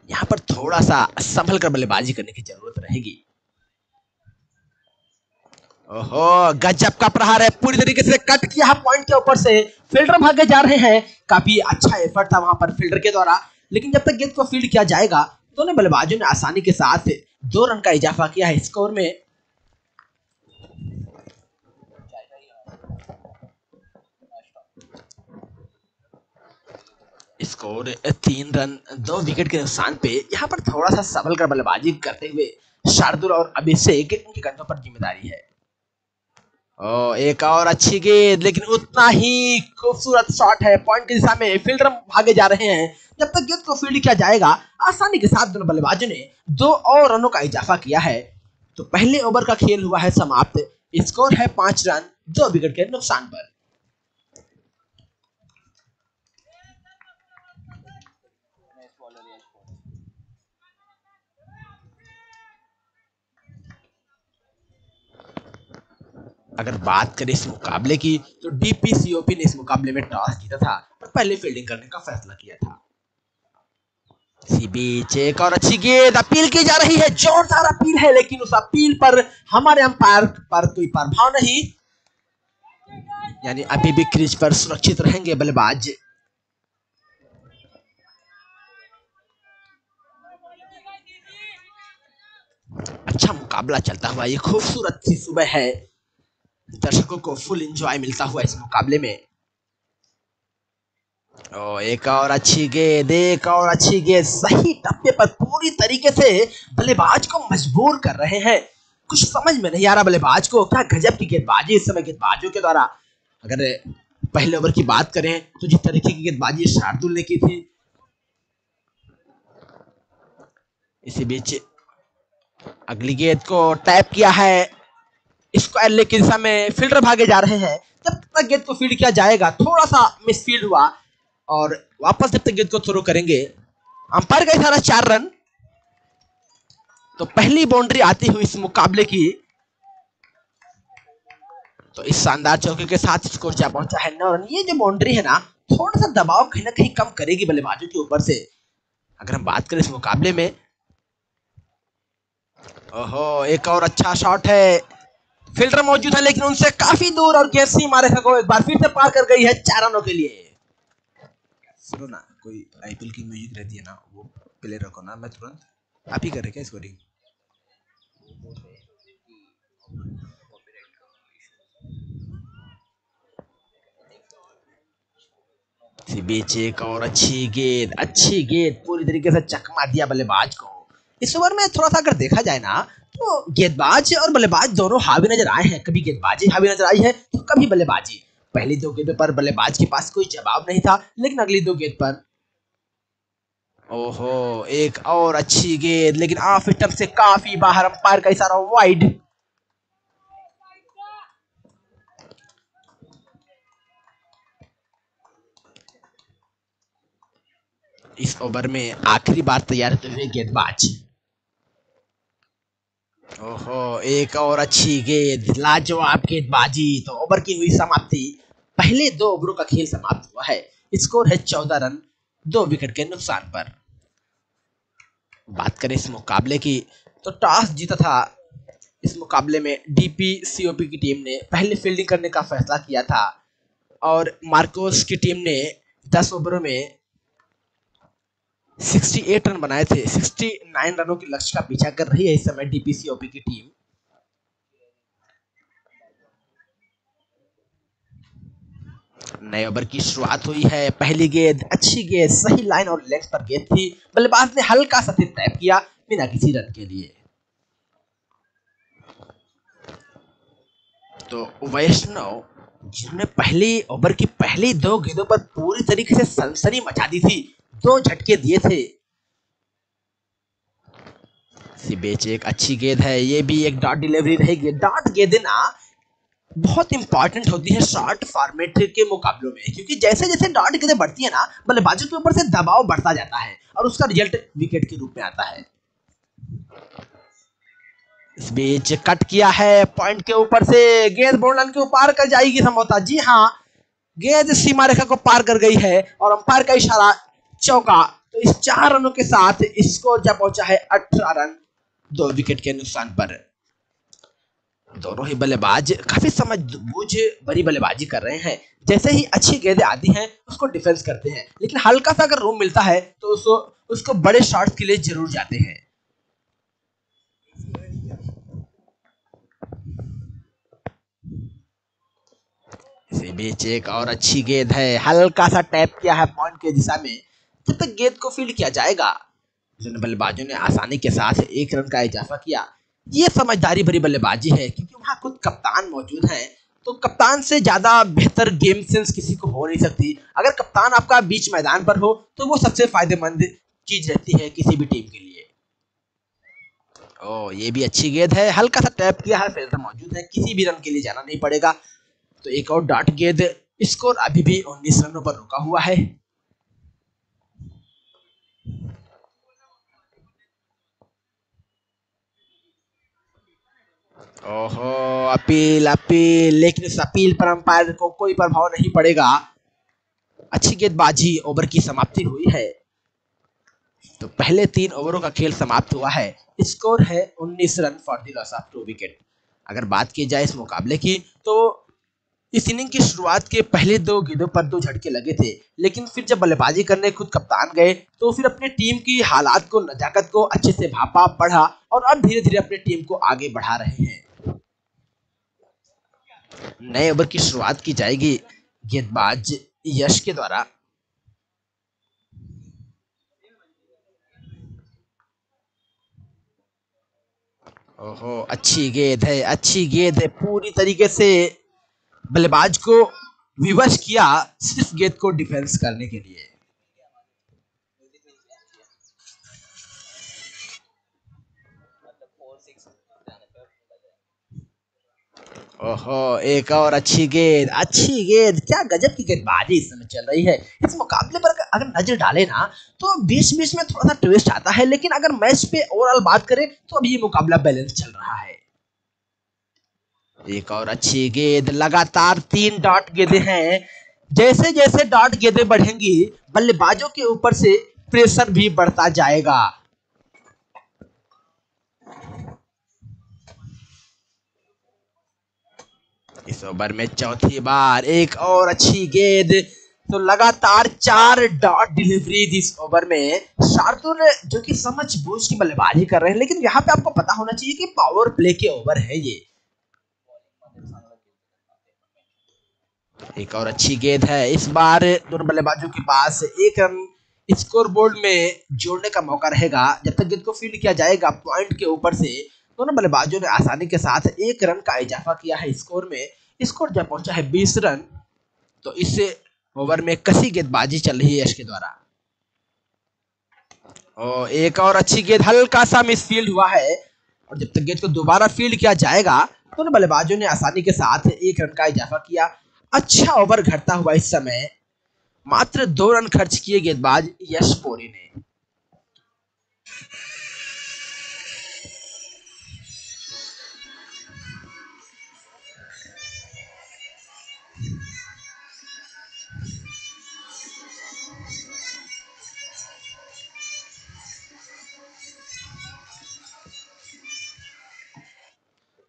यहां पर थोड़ा सा संभल कर बल्लेबाजी करने की जरूरत रहेगी। ओहो, गजब का प्रहार है, पूरी तरीके से कट किया पॉइंट के ऊपर से, फील्डर भागे जा रहे हैं। काफी अच्छा एफर्ट था वहां पर फील्डर के द्वारा, लेकिन जब तक गेंद को फील्ड किया जाएगा, दोनों बल्लेबाजों ने आसानी के साथ 2 रन का इजाफा किया है स्कोर में। स्कोर 3 रन 2 विकेट के नुकसान पे। यहाँ पर थोड़ा सा संभल कर बल्लेबाजी करते हुए शार्दुल और अभिषेक, उनके कंधों पर जिम्मेदारी है। ओ, एक और अच्छी गेंद, लेकिन उतना ही खूबसूरत शॉट है पॉइंट की दिशा में, फील्डर भागे जा रहे हैं। जब तक गेंद को फील्ड किया जाएगा, आसानी के साथ दोनों बल्लेबाजों ने 2 और रनों का इजाफा किया है। तो पहले ओवर का खेल हुआ है समाप्त, स्कोर है 5 रन 2 विकेट के नुकसान पर। अगर बात करें इस मुकाबले की, तो डीपीसीओपी ने इस मुकाबले में टॉस जीता था और पहले फील्डिंग करने का फैसला किया था। इसी बीच एक और अच्छी गेंद, अपील की जा रही है, जोरदार अपील है, लेकिन उस अपील पर हमारे अंपायर पर कोई प्रभाव नहीं, यानी अभी भी क्रीज पर सुरक्षित रहेंगे बल्लेबाज। अच्छा मुकाबला चलता हुआ, ये खूबसूरत सी सुबह है, दर्शकों को फुल एंजॉय मिलता हुआ इस मुकाबले में। ओ, एक और अच्छी गेंद, एक और अच्छी गेंद, सही टप्पे पर पूरी तरीके से बल्लेबाज को मजबूर कर रहे हैं। कुछ समझ में नहीं आ रहा बल्लेबाज को, क्या गजब की गेंदबाजी इस समय गेंदबाजों के द्वारा। अगर पहले ओवर की बात करें, तो जिस तरीके की गेंदबाजी शार्दुल ने की थी, इसी बीच अगली गेंद को टैप किया है, स्क्वायर लेग की दिशा में फील्डर भागे जा रहे हैं। जब तक गेंद को फील्ड किया जाएगा, थोड़ा सा मिसफील्ड हुआ और वापस जब तक गेंद को थ्रो करेंगे, अंपायर का इशारा 4 रन। तो पहली बाउंड्री आती हुई इस मुकाबले की। तो इस शानदार चौके के साथ स्कोर जा पहुंचा है 9 रन। ये जो बाउंड्री है ना, थोड़ा सा दबाव कहीं ना कहीं कम करेगी बल्लेबाजों के ऊपर से। अगर हम बात करें इस मुकाबले में, ओहो, एक और अच्छा शॉट है, फील्डर मौजूद है लेकिन उनसे काफी दूर और गेंद सीमा रेखा को एक बार फिर से पार कर गई है 4 रनों के लिए। सुनो ना, कोई आईपीएल की म्यूजिक रहती है ना, वो प्ले रखो ना, मैं तुरंत आप ही कर रहे क्या स्कोरिंग? इसी बीच एक और अच्छी गेंद पूरी तरीके से चकमा दिया बल्लेबाज को। इस ओवर में थोड़ा सा अगर देखा जाए ना, तो गेंदबाज और बल्लेबाज दोनों हावी नजर आए हैं। कभी गेंदबाजी हावी नजर आई है तो कभी बल्लेबाजी। पहली 2 गेंदों पर बल्लेबाज के पास कोई जवाब नहीं था, लेकिन अगली 2 गेंद पर, ओहो, एक और अच्छी गेंद लेकिन ऑफ स्टंप से काफी बाहर, अंपायर का इशारा वाइड। इस ओवर में आखिरी बार तैयार होते हुए गेंदबाज, ओहो, एक और अच्छी गेंद, लाजवाब गेंदबाजी। तो ओवर की हुई समाप्ति, पहले 2 ओवरों का खेल समाप्त हुआ है। स्कोर है 14 रन 2 विकेट के नुकसान पर। बात करें इस मुकाबले की, तो टॉस जीता था इस मुकाबले में डीपी सीओपी की टीम ने पहले फील्डिंग करने का फैसला किया था और मार्कोस की टीम ने 10 ओवरों में 68 रन बनाए थे। 69 रनों के लक्ष्य का पीछा कर रही है इस समय डीपी सीओपी की टीम। नए ओवर की शुरुआत हुई है। पहली गेंद अच्छी गेंद, सही लाइन और लेग पर गेंद थी। बल्लेबाज ने हल्का सा टैप किया बिना किसी रन के लिए। तो वैष्णव, जिन्होंने पहली ओवर की पहली 2 गेंदों पर पूरी तरीके से सनसनी मचा दी थी, 2 झटके दिए थे। बीच एक अच्छी गेंद है, ये भी एक डॉट डिलीवरी रहेगी। डॉट गेंदें ना बहुत इंपॉर्टेंट होती है शॉर्ट फॉर्मेट के मुकाबलों में, क्योंकि जैसे जैसे डॉट गेंदें बढ़ती है ना, बल्लेबाजों के ऊपर से दबाव बढ़ता जाता है और उसका रिजल्ट विकेट के रूप में आता है। इस बीच कट किया है पॉइंट के ऊपर से, गेंद बाउंड्री के ऊपर कर जाएगी संभवतः। जी हाँ, गेंद सीमा रेखा को पार कर गई है और अंपायर का इशारा चौका। तो इस 4 रनों के साथ स्कोर जा पहुंचा है 18 रन 2 विकेट के नुकसान पर। दोनों ही बल्लेबाज काफी समझबूझ बड़ी बल्लेबाजी कर रहे हैं। जैसे ही अच्छी गेंदें आती हैं, उसको डिफेंस करते हैं, लेकिन हल्का सा अगर रूम मिलता है तो उसको बड़े शॉट्स के लिए जरूर जाते हैं। इसी बीच एक और अच्छी गेंद है, हल्का सा टैप किया है पॉइंट के दिशा में। जब तक गेंद को फील्ड किया जाएगा, जिन बल्लेबाजों ने आसानी के साथ 1 रन का इजाफा किया। ये समझदारी भरी बल्लेबाजी है, क्योंकि वहां खुद कप्तान मौजूद हैं। तो कप्तान से ज्यादा बेहतर गेम सेंस किसी को हो नहीं सकती। अगर कप्तान आपका बीच मैदान पर हो, तो वो सबसे फायदेमंद चीज रहती है किसी भी टीम के लिए। ओ, ये भी अच्छी गेंद है, हल्का सा टैप किया है, फील्डर मौजूद है, किसी भी रन के लिए जाना नहीं पड़ेगा। तो एक और डॉट गेंद, स्कोर अभी भी 19 रनों पर रुका हुआ है। ओहो, अपील अपील, लेकिन इस अपील पर अंपायर को कोई प्रभाव नहीं पड़ेगा। अच्छी गेंदबाजी, ओवर की समाप्ति हुई है। तो पहले 3 ओवरों का खेल समाप्त हुआ है। स्कोर है 19 run for the loss of 2 wicket. अगर बात की जाए इस मुकाबले की, तो इस इनिंग की शुरुआत के पहले 2 गेंदों पर 2 झटके लगे थे, लेकिन फिर जब बल्लेबाजी करने खुद कप्तान गए, तो फिर अपने टीम की हालात को, नजाकत को अच्छे से भापा, पढ़ा और अब धीरे धीरे अपने टीम को आगे बढ़ा रहे हैं। नए ओवर की शुरुआत की जाएगी गेंदबाज यश के द्वारा। ओहो, अच्छी गेंद है, पूरी तरीके से बल्लेबाज को विवश किया, सिर्फ गेंद को डिफेंस करने के लिए। ओहो, एक और अच्छी गेंद, अच्छी गेंद, क्या गजब की गेंदबाजी इस समय चल रही है। इस मुकाबले पर अगर नजर डाले ना तो बीच बीच में थोड़ा सा ट्विस्ट आता है, लेकिन अगर मैच पे ओवरऑल बात करें तो अभी ये मुकाबला बैलेंस चल रहा है। एक और अच्छी गेंद, लगातार 3 डॉट गेंदें हैं। जैसे जैसे डॉट गेंदें बढ़ेंगी बल्लेबाजों के ऊपर से प्रेशर भी बढ़ता जाएगा। इस ओवर में चौथी बार एक और अच्छी गेंद, तो लगातार 4 डॉट डिलीवरी इस ओवर में। शार्दुल जो कि समझ बूझ की बल्लेबाजी कर रहे हैं, लेकिन यहाँ पे आपको पता होना चाहिए कि पावर प्ले के ओवर है ये। एक और अच्छी गेंद है, इस बार दोनों बल्लेबाजों के पास एक रन स्कोर बोर्ड में जोड़ने का मौका रहेगा। जब तक गेंद को फील्ड किया जाएगा पॉइंट के ऊपर से, दोनों बल्लेबाजों ने आसानी के साथ 1 रन का इजाफा किया है स्कोर में। स्कोर जब पहुंचा है 20 रन, तो इस ओवर में कसी गेंदबाजी चल रही है यश के द्वारा। और एक और अच्छी गेंद, हल्का सा मिसफील्ड हुआ है, और जब तक गेंद को दोबारा फील्ड किया जाएगा दोनों बल्लेबाजों ने आसानी के साथ 1 रन का इजाफा किया। अच्छा ओवर घटता हुआ इस समय, मात्र 2 रन खर्च किए गेंदबाज यश पोरी ने।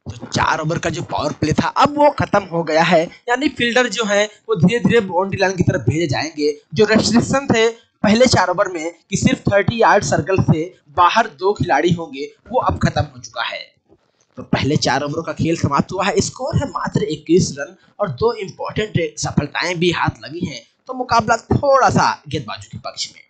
तो 4 ओवर का जो पावर प्ले था अब वो खत्म हो गया है, यानी फील्डर जो है वो धीरे धीरे बाउंड्री लाइन की तरफ भेजे जाएंगे। जो रेस्ट्रिक्शन थे पहले 4 ओवर में कि सिर्फ 30 यार्ड सर्कल से बाहर 2 खिलाड़ी होंगे, वो अब खत्म हो चुका है। तो पहले 4 ओवरों का खेल समाप्त हुआ है, स्कोर है मात्र 21 रन, और 2 इंपॉर्टेंट सफलताएं भी हाथ लगी हैं। तो मुकाबला थोड़ा सा गेंदबाजों के पक्ष में।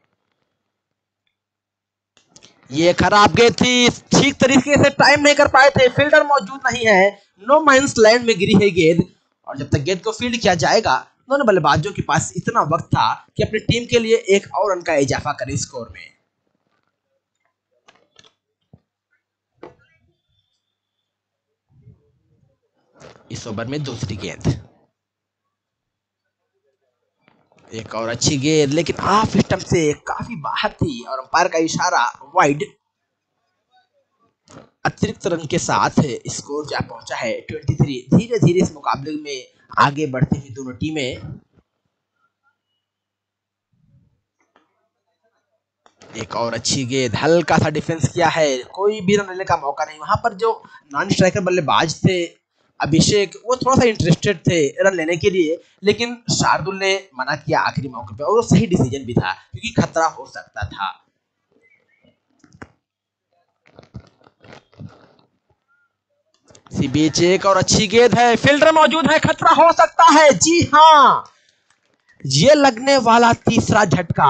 ये खराब गेंद थी, ठीक तरीके से टाइम नहीं कर पाए थे, फील्डर मौजूद नहीं है, नो माइंस लैंड में गिरी है गेंद। और जब तक गेंद को फील्ड किया जाएगा दोनों बल्लेबाजों के पास इतना वक्त था कि अपनी टीम के लिए 1 और रन का इजाफा करें स्कोर में। इस ओवर में दूसरी गेंद, एक और अच्छी गेंद, लेकिन ऑफ स्टंप से काफी बाहर थी और अंपायर का इशारा वाइड। अतिरिक्त रन के साथ स्कोर जा पहुंचा है 23। धीरे धीरे इस मुकाबले में आगे बढ़ती हुई दोनों टीमें। एक और अच्छी गेंद, हल्का सा डिफेंस किया है, कोई भी रन लेने का मौका नहीं। वहां पर जो नॉन स्ट्राइकर बल्लेबाज थे अभिषेक, वो थोड़ा सा इंटरेस्टेड थे रन लेने के लिए, लेकिन शार्दुल ने मना किया आखिरी मौके पे, और वो सही डिसीजन भी था क्योंकि खतरा हो सकता था। इसी बीच एक और अच्छी गेंद है, फील्डर मौजूद है, खतरा हो सकता है। जी हाँ, ये लगने वाला तीसरा झटका,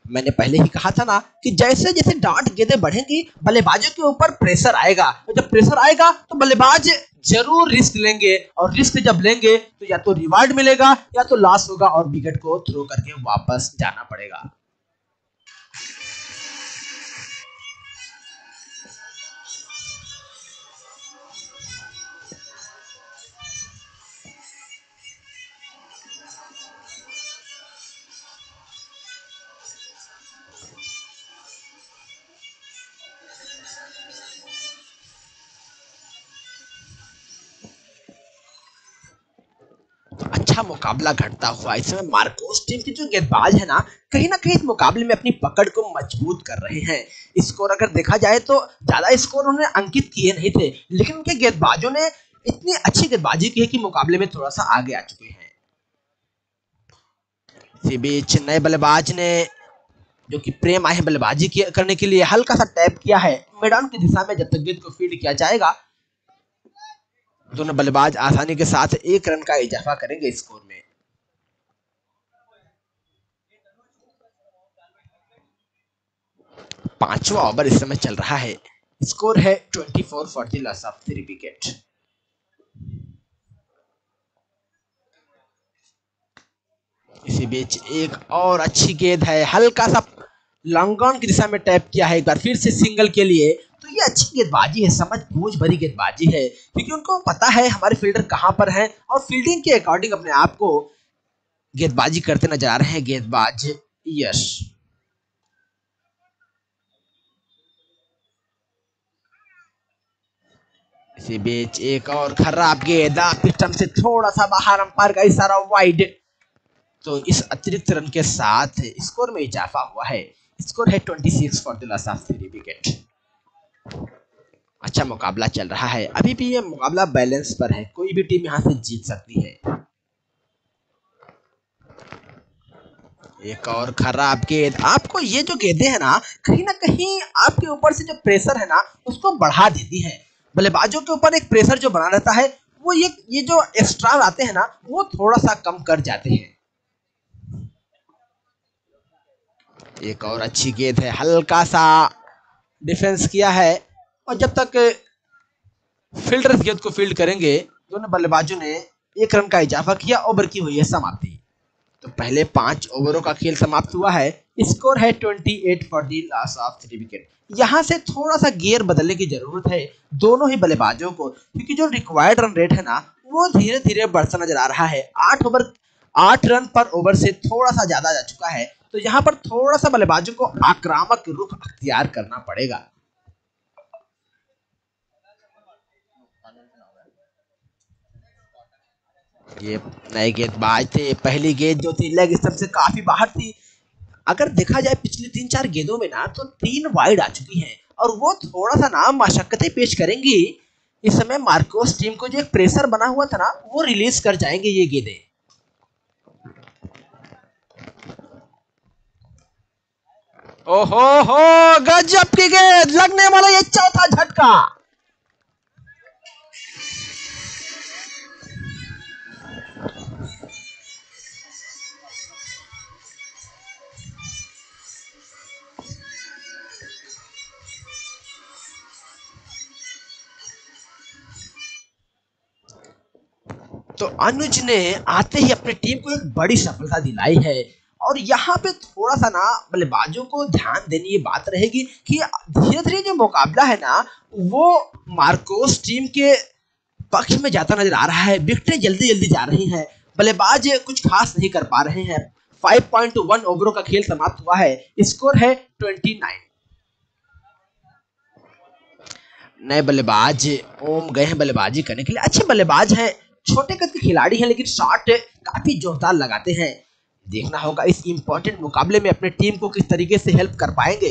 मैंने पहले ही कहा था ना कि जैसे जैसे डॉट गेंदें बढ़ेंगी बल्लेबाजों के ऊपर प्रेशर आएगा, और जब प्रेशर आएगा तो बल्लेबाज जरूर रिस्क लेंगे, और रिस्क जब लेंगे तो या तो रिवार्ड मिलेगा या तो लॉस होगा और विकेट को थ्रो करके वापस जाना पड़ेगा। अच्छा मुकाबला घटता हुआ इस समय मार्कोस टीम के जो गेंदबाज है ना कहीं इस मुकाबले में अपनी पकड़ को मजबूत कर रहे हैं। स्कोर अगर देखा जाए तो ज्यादा स्कोर उन्होंने अंकित किए नहीं थे, लेकिन उनके गेंदबाजों ने इतनी अच्छी गेंदबाजी की है कि मुकाबले में थोड़ा सा आगे आ चुके हैं। इसी बीच नए बल्लेबाज ने जो कि प्रेम आए हैं बल्लेबाजी करने के लिए, हल्का सा टैप किया है मैदान की दिशा में। जब तक गेंद को फील्ड किया जाएगा दोनों बल्लेबाज आसानी के साथ 1 रन का इजाफा करेंगे स्कोर में। पांचवा ओवर इस समय चल रहा है, स्कोर है 24 for the loss of 3 wicket. इसी बीच एक और अच्छी गेंद है, हल्का सा लॉन्ग ऑन की दिशा में टैप किया है, एक बार फिर से सिंगल के लिए। तो ये अच्छी गेंदबाजी है, समझ बूझ भरी गेंदबाजी है, क्योंकि उनको पता है हमारे फील्डर कहां पर हैं और फील्डिंग के अकॉर्डिंग अपने आप को गेंदबाजी करते नजर आ रहे हैं गेंदबाज यश। इसी बीच एक और खराब गेंद पिस्टन से थोड़ा सा बाहर, अंपायर का इशारा वाइड। तो इस अतिरिक्त रन के साथ स्कोर में इजाफा हुआ है। स्कोर है 26 for the loss of 3 wicket. अच्छा मुकाबला चल रहा है, अभी भी ये मुकाबला बैलेंस पर है, कोई भी टीम यहां से जीत सकती है। एक और खराब गेंद। आपको ये जो गेंदें हैं ना कहीं आपके ऊपर से जो प्रेशर है ना उसको बढ़ा देती है। बल्लेबाजों के ऊपर एक प्रेशर जो बना रहता है वो ये जो एक्स्ट्रा आते हैं ना वो थोड़ा सा कम कर जाते हैं। एक और अच्छी गेंद है, हल्का सा डिफेंस किया है और जब तक फील्डर गेंद को फील्ड करेंगे दोनों बल्लेबाजों ने एक रन का इजाफा किया, ओवर की हुई है समाप्ति। तो पहले 5 ओवरों का खेल समाप्त हुआ है, स्कोर है 28 for the loss of 3 wicket. यहां से थोड़ा सा गियर बदलने की जरूरत है दोनों ही बल्लेबाजों को, क्योंकि जो रिक्वायर्ड रन रेट है ना वो धीरे धीरे बढ़ता नजर आ रहा है। 8 रन पर ओवर से थोड़ा सा ज्यादा जा चुका है, तो यहाँ पर थोड़ा सा बल्लेबाजों को आक्रामक रुख अख्तियार करना पड़ेगा। ये नए गेंदबाज थे, पहली गेंद जो थी लेग स्टंप से काफी बाहर थी। अगर देखा जाए पिछली 3-4 गेंदों में ना तो 3 वाइड आ चुकी हैं और वो थोड़ा सा ना मशक्कतें पेश करेंगी। इस समय मार्कोस टीम को जो एक प्रेशर बना हुआ था ना वो रिलीज कर जाएंगे ये गेंदें। ओहो हो, गजब की गेंद, लगने वाला ये चौथा झटका। तो अनुज ने आते ही अपनी टीम को एक बड़ी सफलता दिलाई है और यहाँ पे थोड़ा सा ना बल्लेबाजों को ध्यान देने की बात रहेगी कि धीरे धीरे जो मुकाबला है ना वो मार्कोस टीम के पक्ष में जाता नजर आ रहा है। विकेटें जल्दी जल्दी जा रही हैं, बल्लेबाज कुछ खास नहीं कर पा रहे हैं। 5.1 ओवरों का खेल समाप्त हुआ है, स्कोर है 29। नए बल्लेबाज ओम गए हैं बल्लेबाजी करने के लिए, अच्छे बल्लेबाज हैं, छोटे कद के खिलाड़ी हैं लेकिन शॉट काफी जोरदार लगाते हैं। देखना होगा इस इंपॉर्टेंट मुकाबले में अपने टीम को किस तरीके से हेल्प कर पाएंगे।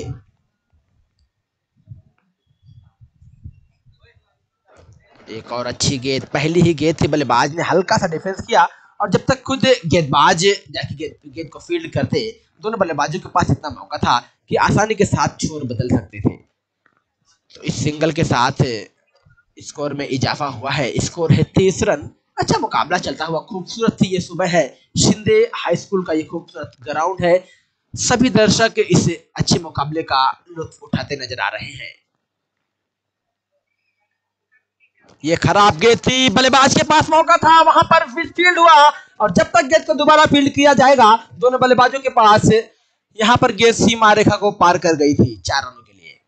एक और अच्छी गेंद, पहली ही गेंद थी, बल्लेबाज ने हल्का सा डिफेंस किया और जब तक खुद गेंदबाज जाके गेंद को फील्ड करते दोनों बल्लेबाजों के पास इतना मौका था कि आसानी के साथ छोर बदल सकते थे। तो इस सिंगल के साथ स्कोर में इजाफा हुआ है, स्कोर है 30 रन। अच्छा मुकाबला चलता हुआ, खूबसूरत थी ये सुबह है, शिंदे हाई स्कूल का ये खूबसूरत ग्राउंड है। सभी दर्शक इस अच्छे मुकाबले का लुत्फ उठाते नजर आ रहे हैं। ये खराब गेंद थी, बल्लेबाज के पास मौका था, वहां पर फील्ड हुआ और जब तक गेंद को दोबारा फील्ड किया जाएगा दोनों बल्लेबाजों के पास यहां पर गेंद सीमा रेखा को पार कर गई थी 4 रनों के लिए।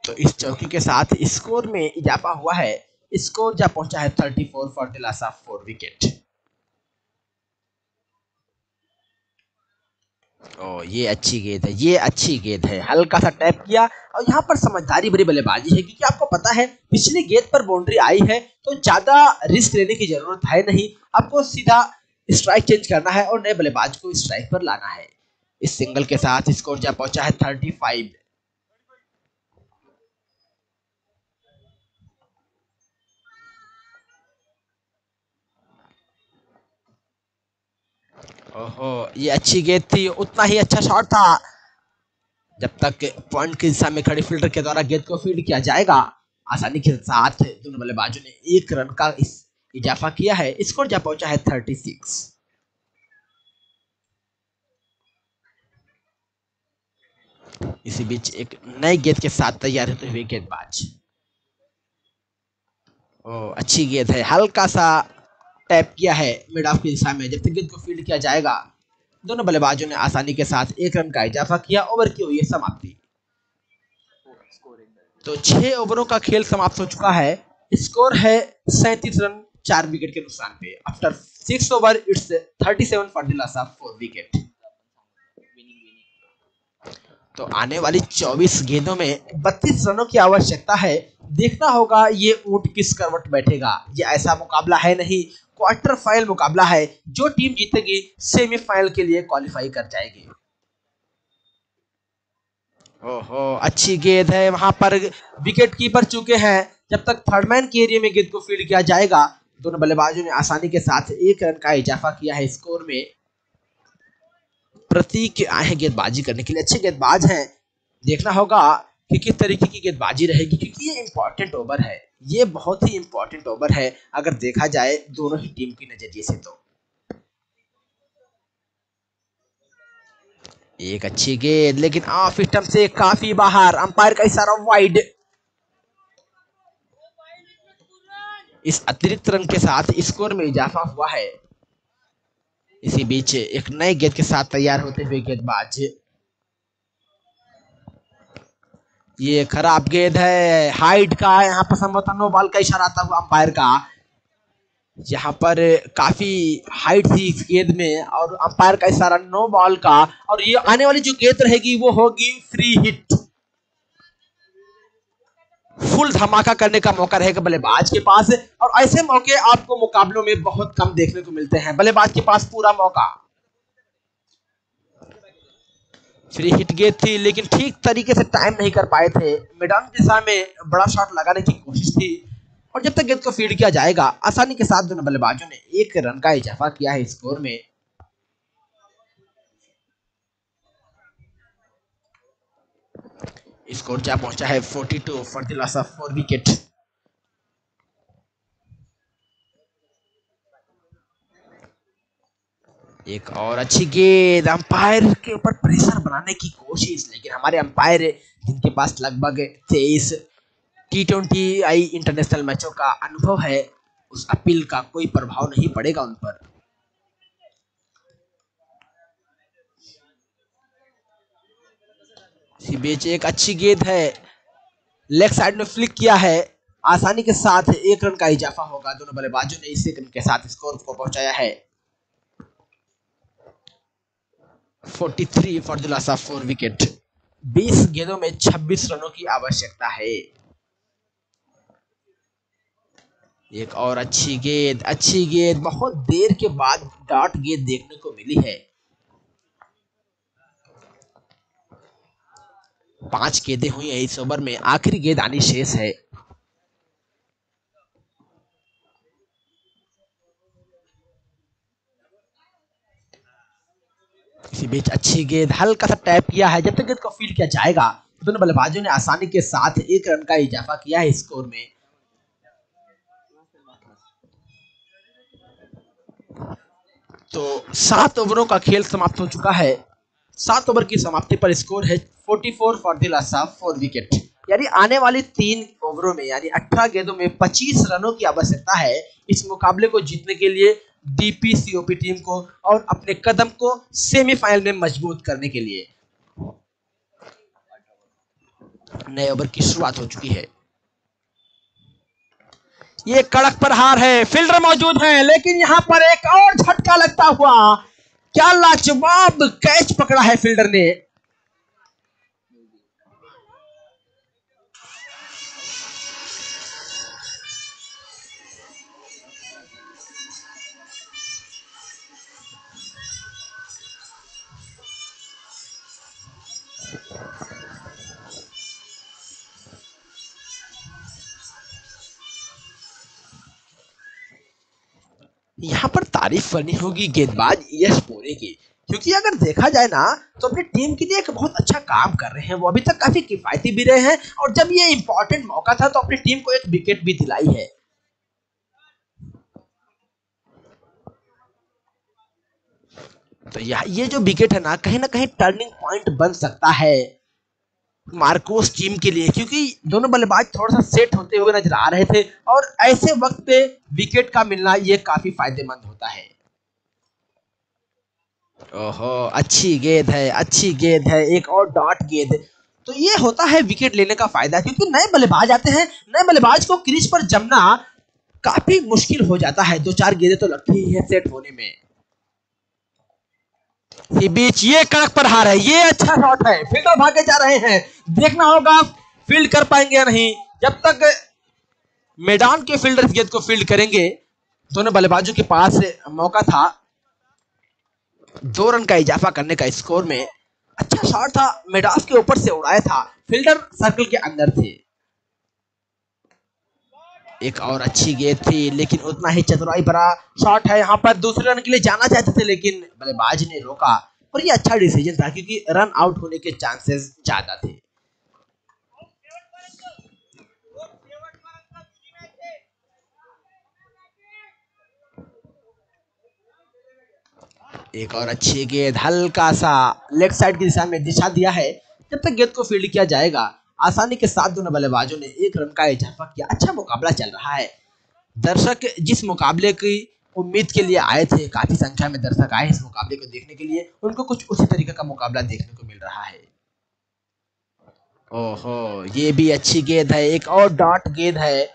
तो इस चौकी के साथ स्कोर में इजाफा हुआ है, स्कोर जा पहुंचा है 34 for the loss of 4 wicket. ओ ये अच्छी गेंद है, ये अच्छी गेंद है, हल्का सा टैप किया और यहाँ पर समझदारी भरी बल्लेबाजी है, क्योंकि आपको पता है पिछली गेंद पर बाउंड्री आई है तो ज्यादा रिस्क लेने की जरूरत है नहीं, आपको सीधा स्ट्राइक चेंज करना है और नए बल्लेबाज को स्ट्राइक पर लाना है। इस सिंगल के साथ स्कोर जा पहुंचा है 35। ओहो ये अच्छी गेंद थी, उतना ही अच्छा शॉट था। जब तक पॉइंट की दिशा में खड़े फील्डर के द्वारा गेंद को फील्ड किया जाएगा आसानी के साथ दोनों बल्लेबाजों ने 1 रन का इजाफा किया है, स्कोर जा पहुंचा है 36। इसी बीच एक नई गेंद के साथ तैयार होते हुए गेंदबाज, अच्छी गेंद है, हल्का सा टैप किया है मिड ऑफ की दिशा में। जब तक गेंद को फील्ड किया जाएगा, दोनों बल्लेबाजों ने आसानी के साथ एक रन का इजाफा किया। ओवर की हुई है समाप्ति। तो 6 ओवरों का खेल समाप्त हो चुका है। स्कोर है 37 रन 4 विकेट के नुकसान पे। After 6 over it's 37 for the loss of 4 wicket. तो आने वाली 24 गेंदों में 32 रनों की आवश्यकता है। देखना होगा ये ऊंट किस करवट बैठेगा। ये ऐसा मुकाबला है नहीं, क्वार्टर फाइनल मुकाबला है। जो टीम जीतेगी सेमीफाइनल के लिए क्वालिफाई कर जाएगी। ओहो, अच्छी गेंद है, वहां पर विकेट कीपर चुके हैं। जब तक थर्ड मैन के एरिया में गेंद को फील्ड किया जाएगा, दोनों बल्लेबाजों ने आसानी के साथ एक रन का इजाफा किया है स्कोर में। प्रतीक आए हैं गेंदबाजी करने के लिए, अच्छे गेंदबाज हैं। देखना होगा कि किस तरीके की गेंदबाजी रहेगी, क्योंकि ये इंपॉर्टेंट ओवर है। ये बहुत ही इंपॉर्टेंट ओवर है अगर देखा जाए दोनों ही टीम की नजरिए से। तो एक अच्छी गेंद, लेकिन ऑफ स्टंप से काफी बाहर। अंपायर का इशारा वाइड। इस अतिरिक्त रन के साथ स्कोर में इजाफा हुआ है। इसी बीच एक नए गेंद के साथ तैयार होते हुए गेंदबाज। ये खराब गेंद है, हाइट का। यहाँ पर संभवतः नो बॉल का इशारा आता हुआ अंपायर का। यहाँ पर काफी हाइट थी इस गेंद में और अंपायर का इशारा नो बॉल का। और ये आने वाली जो गेंद रहेगी वो होगी फ्री हिट। फुल धमाका करने का मौका रहेगा बल्लेबाज के पास। और ऐसे मौके आपको मुकाबलों में बहुत कम देखने को मिलते हैं। बल्लेबाज के पास पूरा मौका। फ्री हिट गेंद थी, लेकिन ठीक तरीके से टाइम नहीं कर पाए थे। मैदान दिशा में बड़ा शॉट लगाने की कोशिश थी। और जब तक गेंद को फील्ड किया जाएगा, आसानी के साथ दोनों बल्लेबाजों ने एक रन का इजाफा किया है स्कोर में। स्कोर जा पहुंचा है 42 for the loss of 4 wicket. एक और अच्छी गेंद, अंपायर के ऊपर प्रेशर बनाने की कोशिश, लेकिन हमारे अंपायर जिनके पास लगभग 23 T20I इंटरनेशनल मैचों का अनुभव है, उस अपील का कोई प्रभाव नहीं पड़ेगा उन पर। इसी बीच एक अच्छी गेंद है, लेग साइड में फ्लिक किया है। आसानी के साथ एक रन का इजाफा होगा। दोनों बल्लेबाजों ने इस एक रन के साथ स्कोर को पहुंचाया है 43 for the loss of 4 wicket. 20 गेंदों में 26 रनों की आवश्यकता है। एक और अच्छी गेंद, अच्छी गेंद। बहुत देर के बाद डॉट गेंद देखने को मिली है। 5 गेंदें हुई है इस ओवर में, आखिरी गेंद आनी शेष है। इसी बीच अच्छी गेंद, हल्का सा टैप किया है। जब तक गेंद को फील्ड किया जाएगा, दोनों बल्लेबाजों ने आसानी के साथ एक रन का इजाफा किया है स्कोर में। तो 7 ओवरों का खेल समाप्त हो चुका है। 7 ओवर की समाप्ति पर स्कोर है 44 for the loss of 4 wicket. यानी आने वाली 3 ओवरों में, यानी 18 गेंदों में 25 रनों की आवश्यकता है इस मुकाबले को जीतने के लिए डीपीसीओपी टीम को, और अपने कदम को सेमीफाइनल में मजबूत करने के लिए। नए ओवर की शुरुआत हो चुकी है। ये कड़क प्रहार है, फील्डर मौजूद है, लेकिन यहां पर एक और झटका लगता हुआ। क्या लाजवाब कैच पकड़ा है फील्डर ने। यहाँ पर तारीफ करनी होगी गेंदबाज यश पूरे की, क्योंकि अगर देखा जाए ना तो अपनी टीम के लिए एक बहुत अच्छा काम कर रहे हैं। वो अभी तक काफी किफायती भी रहे हैं, और जब ये इंपॉर्टेंट मौका था तो अपनी टीम को एक विकेट भी दिलाई है। तो ये जो विकेट है ना कहीं टर्निंग पॉइंट बन सकता है मार्कोस टीम के लिए, क्योंकि दोनों बल्लेबाज थोड़ा सा सेट होते हुए नजर आ रहे थे और ऐसे वक्त पे विकेट का मिलना ये काफी फायदेमंद होता है। ओहो, अच्छी गेंद है, अच्छी गेंद है, एक और डॉट गेंद। तो ये होता है विकेट लेने का फायदा, क्योंकि नए बल्लेबाज आते हैं, नए बल्लेबाज को क्रीज पर जमना काफी मुश्किल हो जाता है, दो चार गेंदें तो लगती ही है सेट होने में। इसी बीच ये कड़क पर हार है, ये अच्छा शॉट है, फील्डर भागे जा रहे हैं, देखना होगा फील्ड कर पाएंगे या नहीं। जब तक मैदान के फील्डर इस गेंद को फील्ड करेंगे, दोनों बल्लेबाजों के पास मौका था 2 रन का इजाफा करने का स्कोर में। अच्छा शॉट था, मेडाफ के ऊपर से उड़ाया था, फील्डर सर्कल के अंदर थे। एक और अच्छी गेंद थी, लेकिन उतना ही चतुराई भरा शॉट है, यहाँ पर दूसरे रन के लिए जाना चाहते थे लेकिन बल्लेबाज ने रोका, और ये अच्छा डिसीजन था क्योंकि रन आउट होने के चांसेस ज्यादा थे। एक और अच्छी गेंद, हल्का सा लेग साइड की दिशा में दिशा दिया है, जब तक गेंद को फील्ड किया जाएगा। आसानी के साथ दोनों बल्लेबाजों ने 1 रन का इजाफा किया, अच्छा मुकाबला चल रहा है। दर्शक जिस मुकाबले की उम्मीद के लिए आए थे, काफी संख्या में दर्शक आए इस मुकाबले को देखने के लिए, उनको कुछ उसी तरीके का मुकाबला देखने को मिल रहा है। ओहो, ये भी अच्छी गेंद है, एक और डॉट गेंद है।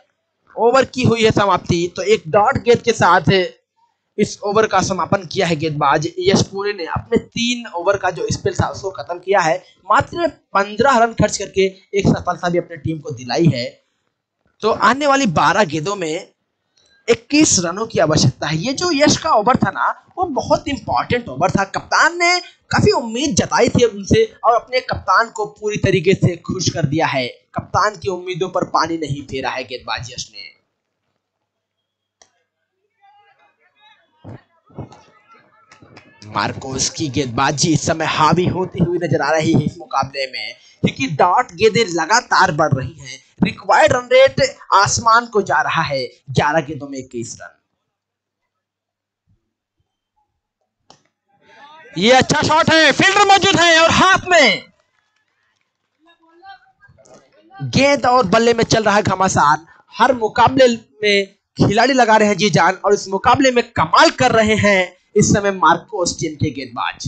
ओवर की हुई है समाप्ति, तो एक डॉट गेंद के साथ इस ओवर का समापन किया है गेंदबाज यश पुरी ने। अपने 3 ओवर का जो स्पेल था उसको खत्म किया है, मात्र 15 रन खर्च करके एक सफलता भी अपनी टीम को दिलाई है। तो आने वाली 12 गेंदों में 21 रनों की आवश्यकता है। ये जो यश का ओवर था ना, वो बहुत इंपॉर्टेंट ओवर था। कप्तान ने काफी उम्मीद जताई थी उनसे और अपने कप्तान को पूरी तरीके से खुश कर दिया है। कप्तान की उम्मीदों पर पानी नहीं फेरा है गेंदबाज यश ने। मार्कोस की गेंदबाजी इस समय हावी होती हुई नजर आ रही है इस मुकाबले में, क्योंकि डॉट गेंदें लगातार बढ़ रही हैं। रिक्वायर्ड रन रेट आसमान को जा रहा है, 11 गेंदों में 21 रन। ये अच्छा शॉट है, फील्डर मौजूद है और हाथ में गेंद और बल्ले में चल रहा है घमासान। हर मुकाबले में खिलाड़ी लगा रहे हैं जी जान, और इस मुकाबले में कमाल कर रहे हैं इस समय मार्कोस टीम के गेंदबाज।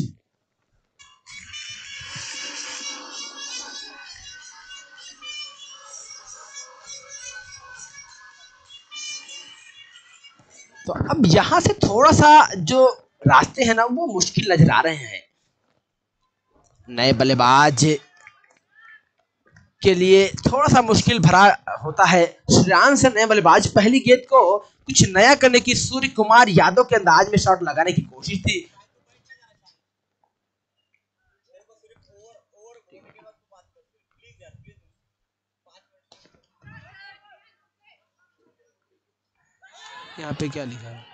तो अब यहां से थोड़ा सा जो रास्ते हैं ना, वो मुश्किल नजर आ रहे हैं नए बल्लेबाज के लिए, थोड़ा सा मुश्किल भरा होता है। श्रेयांश नए बल्लेबाज, पहली गेंद को कुछ नया करने की सूर्य कुमार यादव के अंदाज में शॉट लगाने की कोशिश थी। यहाँ पे क्या लिखा है?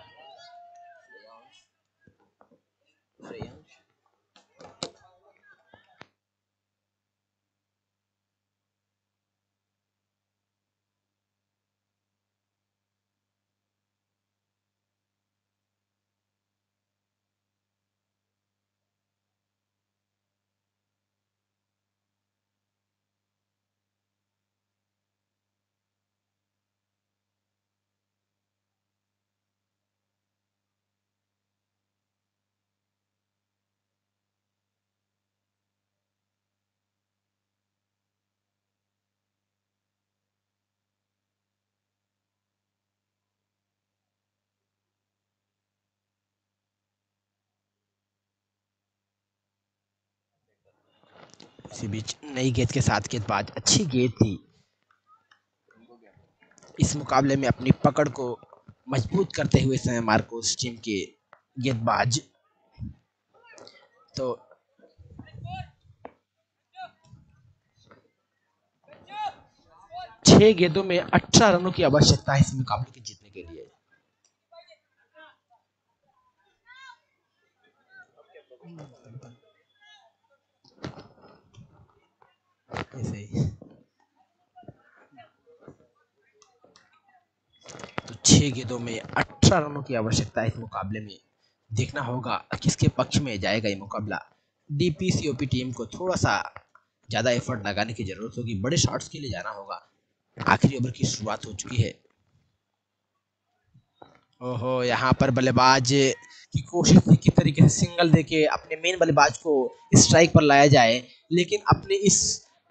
इसी बीच नई गेंद के साथ गेंदबाज, अच्छी गेंद थी। इस मुकाबले में अपनी पकड़ को मजबूत करते हुए समय मार्कोस टीम के गेंदबाज। तो 6 गेंदों में 18 रनों की आवश्यकता है इस मुकाबले के जीतने के लिए। ऐसे ही तो 6 गेंदों में 18 रनों की आवश्यकता है इस मुकाबले में। देखना होगा किसके पक्ष में जाएगा ये मुकाबला। डीपीसीओपी टीम को थोड़ा सा ज्यादा एफर्ट लगाने की जरूरत होगी, बड़े शॉट्स के लिए जाना होगा। आखिरी ओवर की शुरुआत हो चुकी है। ओहो, यहाँ पर बल्लेबाज की कोशिश थी किस तरीके से सिंगल देके अपने मेन बल्लेबाज को स्ट्राइक पर लाया जाए, लेकिन अपने इस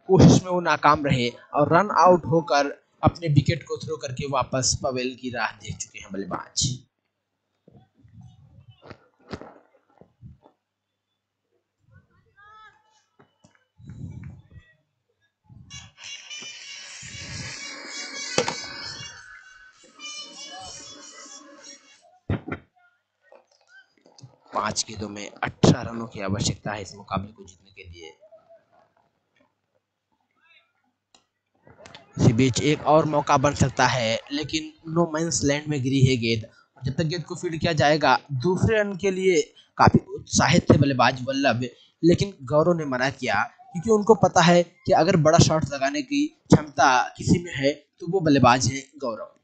कोशिश में वो नाकाम रहे और रन आउट होकर अपने विकेट को थ्रो करके वापस पवेल की राह देख चुके हैं बल्लेबाज। 5 गेंदों में 18 रनों की आवश्यकता है इस मुकाबले को जीतने के लिए। इसी बीच एक और मौका बन सकता है, लेकिन नो मैंस लैंड में गिरी है गेंद। जब तक गेंद को फील्ड किया जाएगा, दूसरे रन के लिए काफी उत्साहित थे बल्लेबाज वल्लभ, लेकिन गौरव ने मना किया क्योंकि उनको पता है कि अगर बड़ा शॉट लगाने की क्षमता किसी में है तो वो बल्लेबाज है गौरव।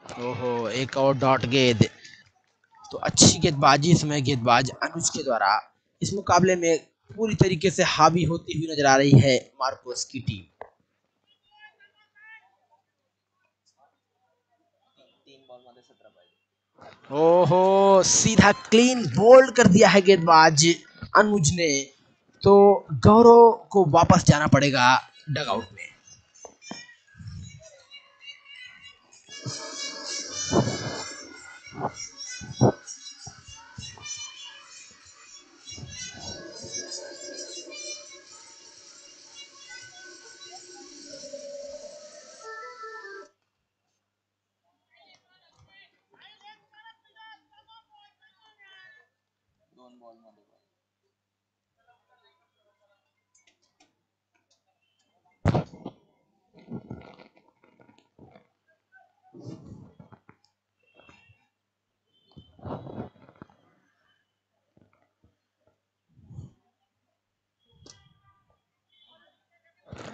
ओहो, एक और डॉट गेंद। तो अच्छी गेंदबाजी इसमें गेंदबाज अनुज के द्वारा इस मुकाबले में पूरी तरीके से हावी होती हुई नजर आ रही है मार्कोस की टीम। ओहो, सीधा क्लीन बोल्ड कर दिया है गेंदबाज अनुज ने। तो गौरव को वापस जाना पड़ेगा डगआउट में।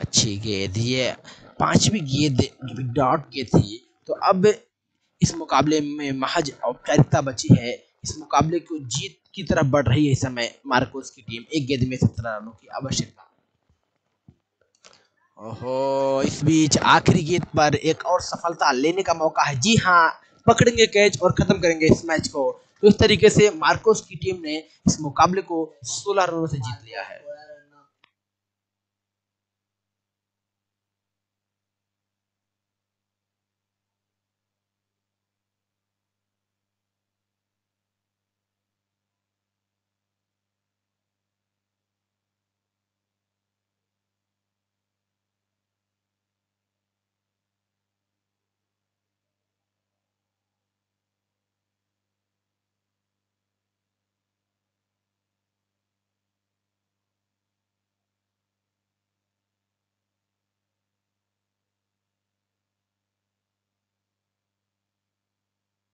अच्छी गेंद, ये पांचवी गेंद डॉट गेंद थी। तो अब इस मुकाबले में महज औपचारिकता बची है। इस मुकाबले को जीत की तरफ बढ़ रही है इस समय मार्कोस की टीम, एक गेंद में 17 रनों की आवश्यकता। ओहो, इस बीच आखिरी गेंद पर एक और सफलता लेने का मौका है। जी हाँ, पकड़ेंगे कैच और खत्म करेंगे इस मैच को। तो इस तरीके से मार्कोस की टीम ने इस मुकाबले को 16 रनों से जीत लिया है।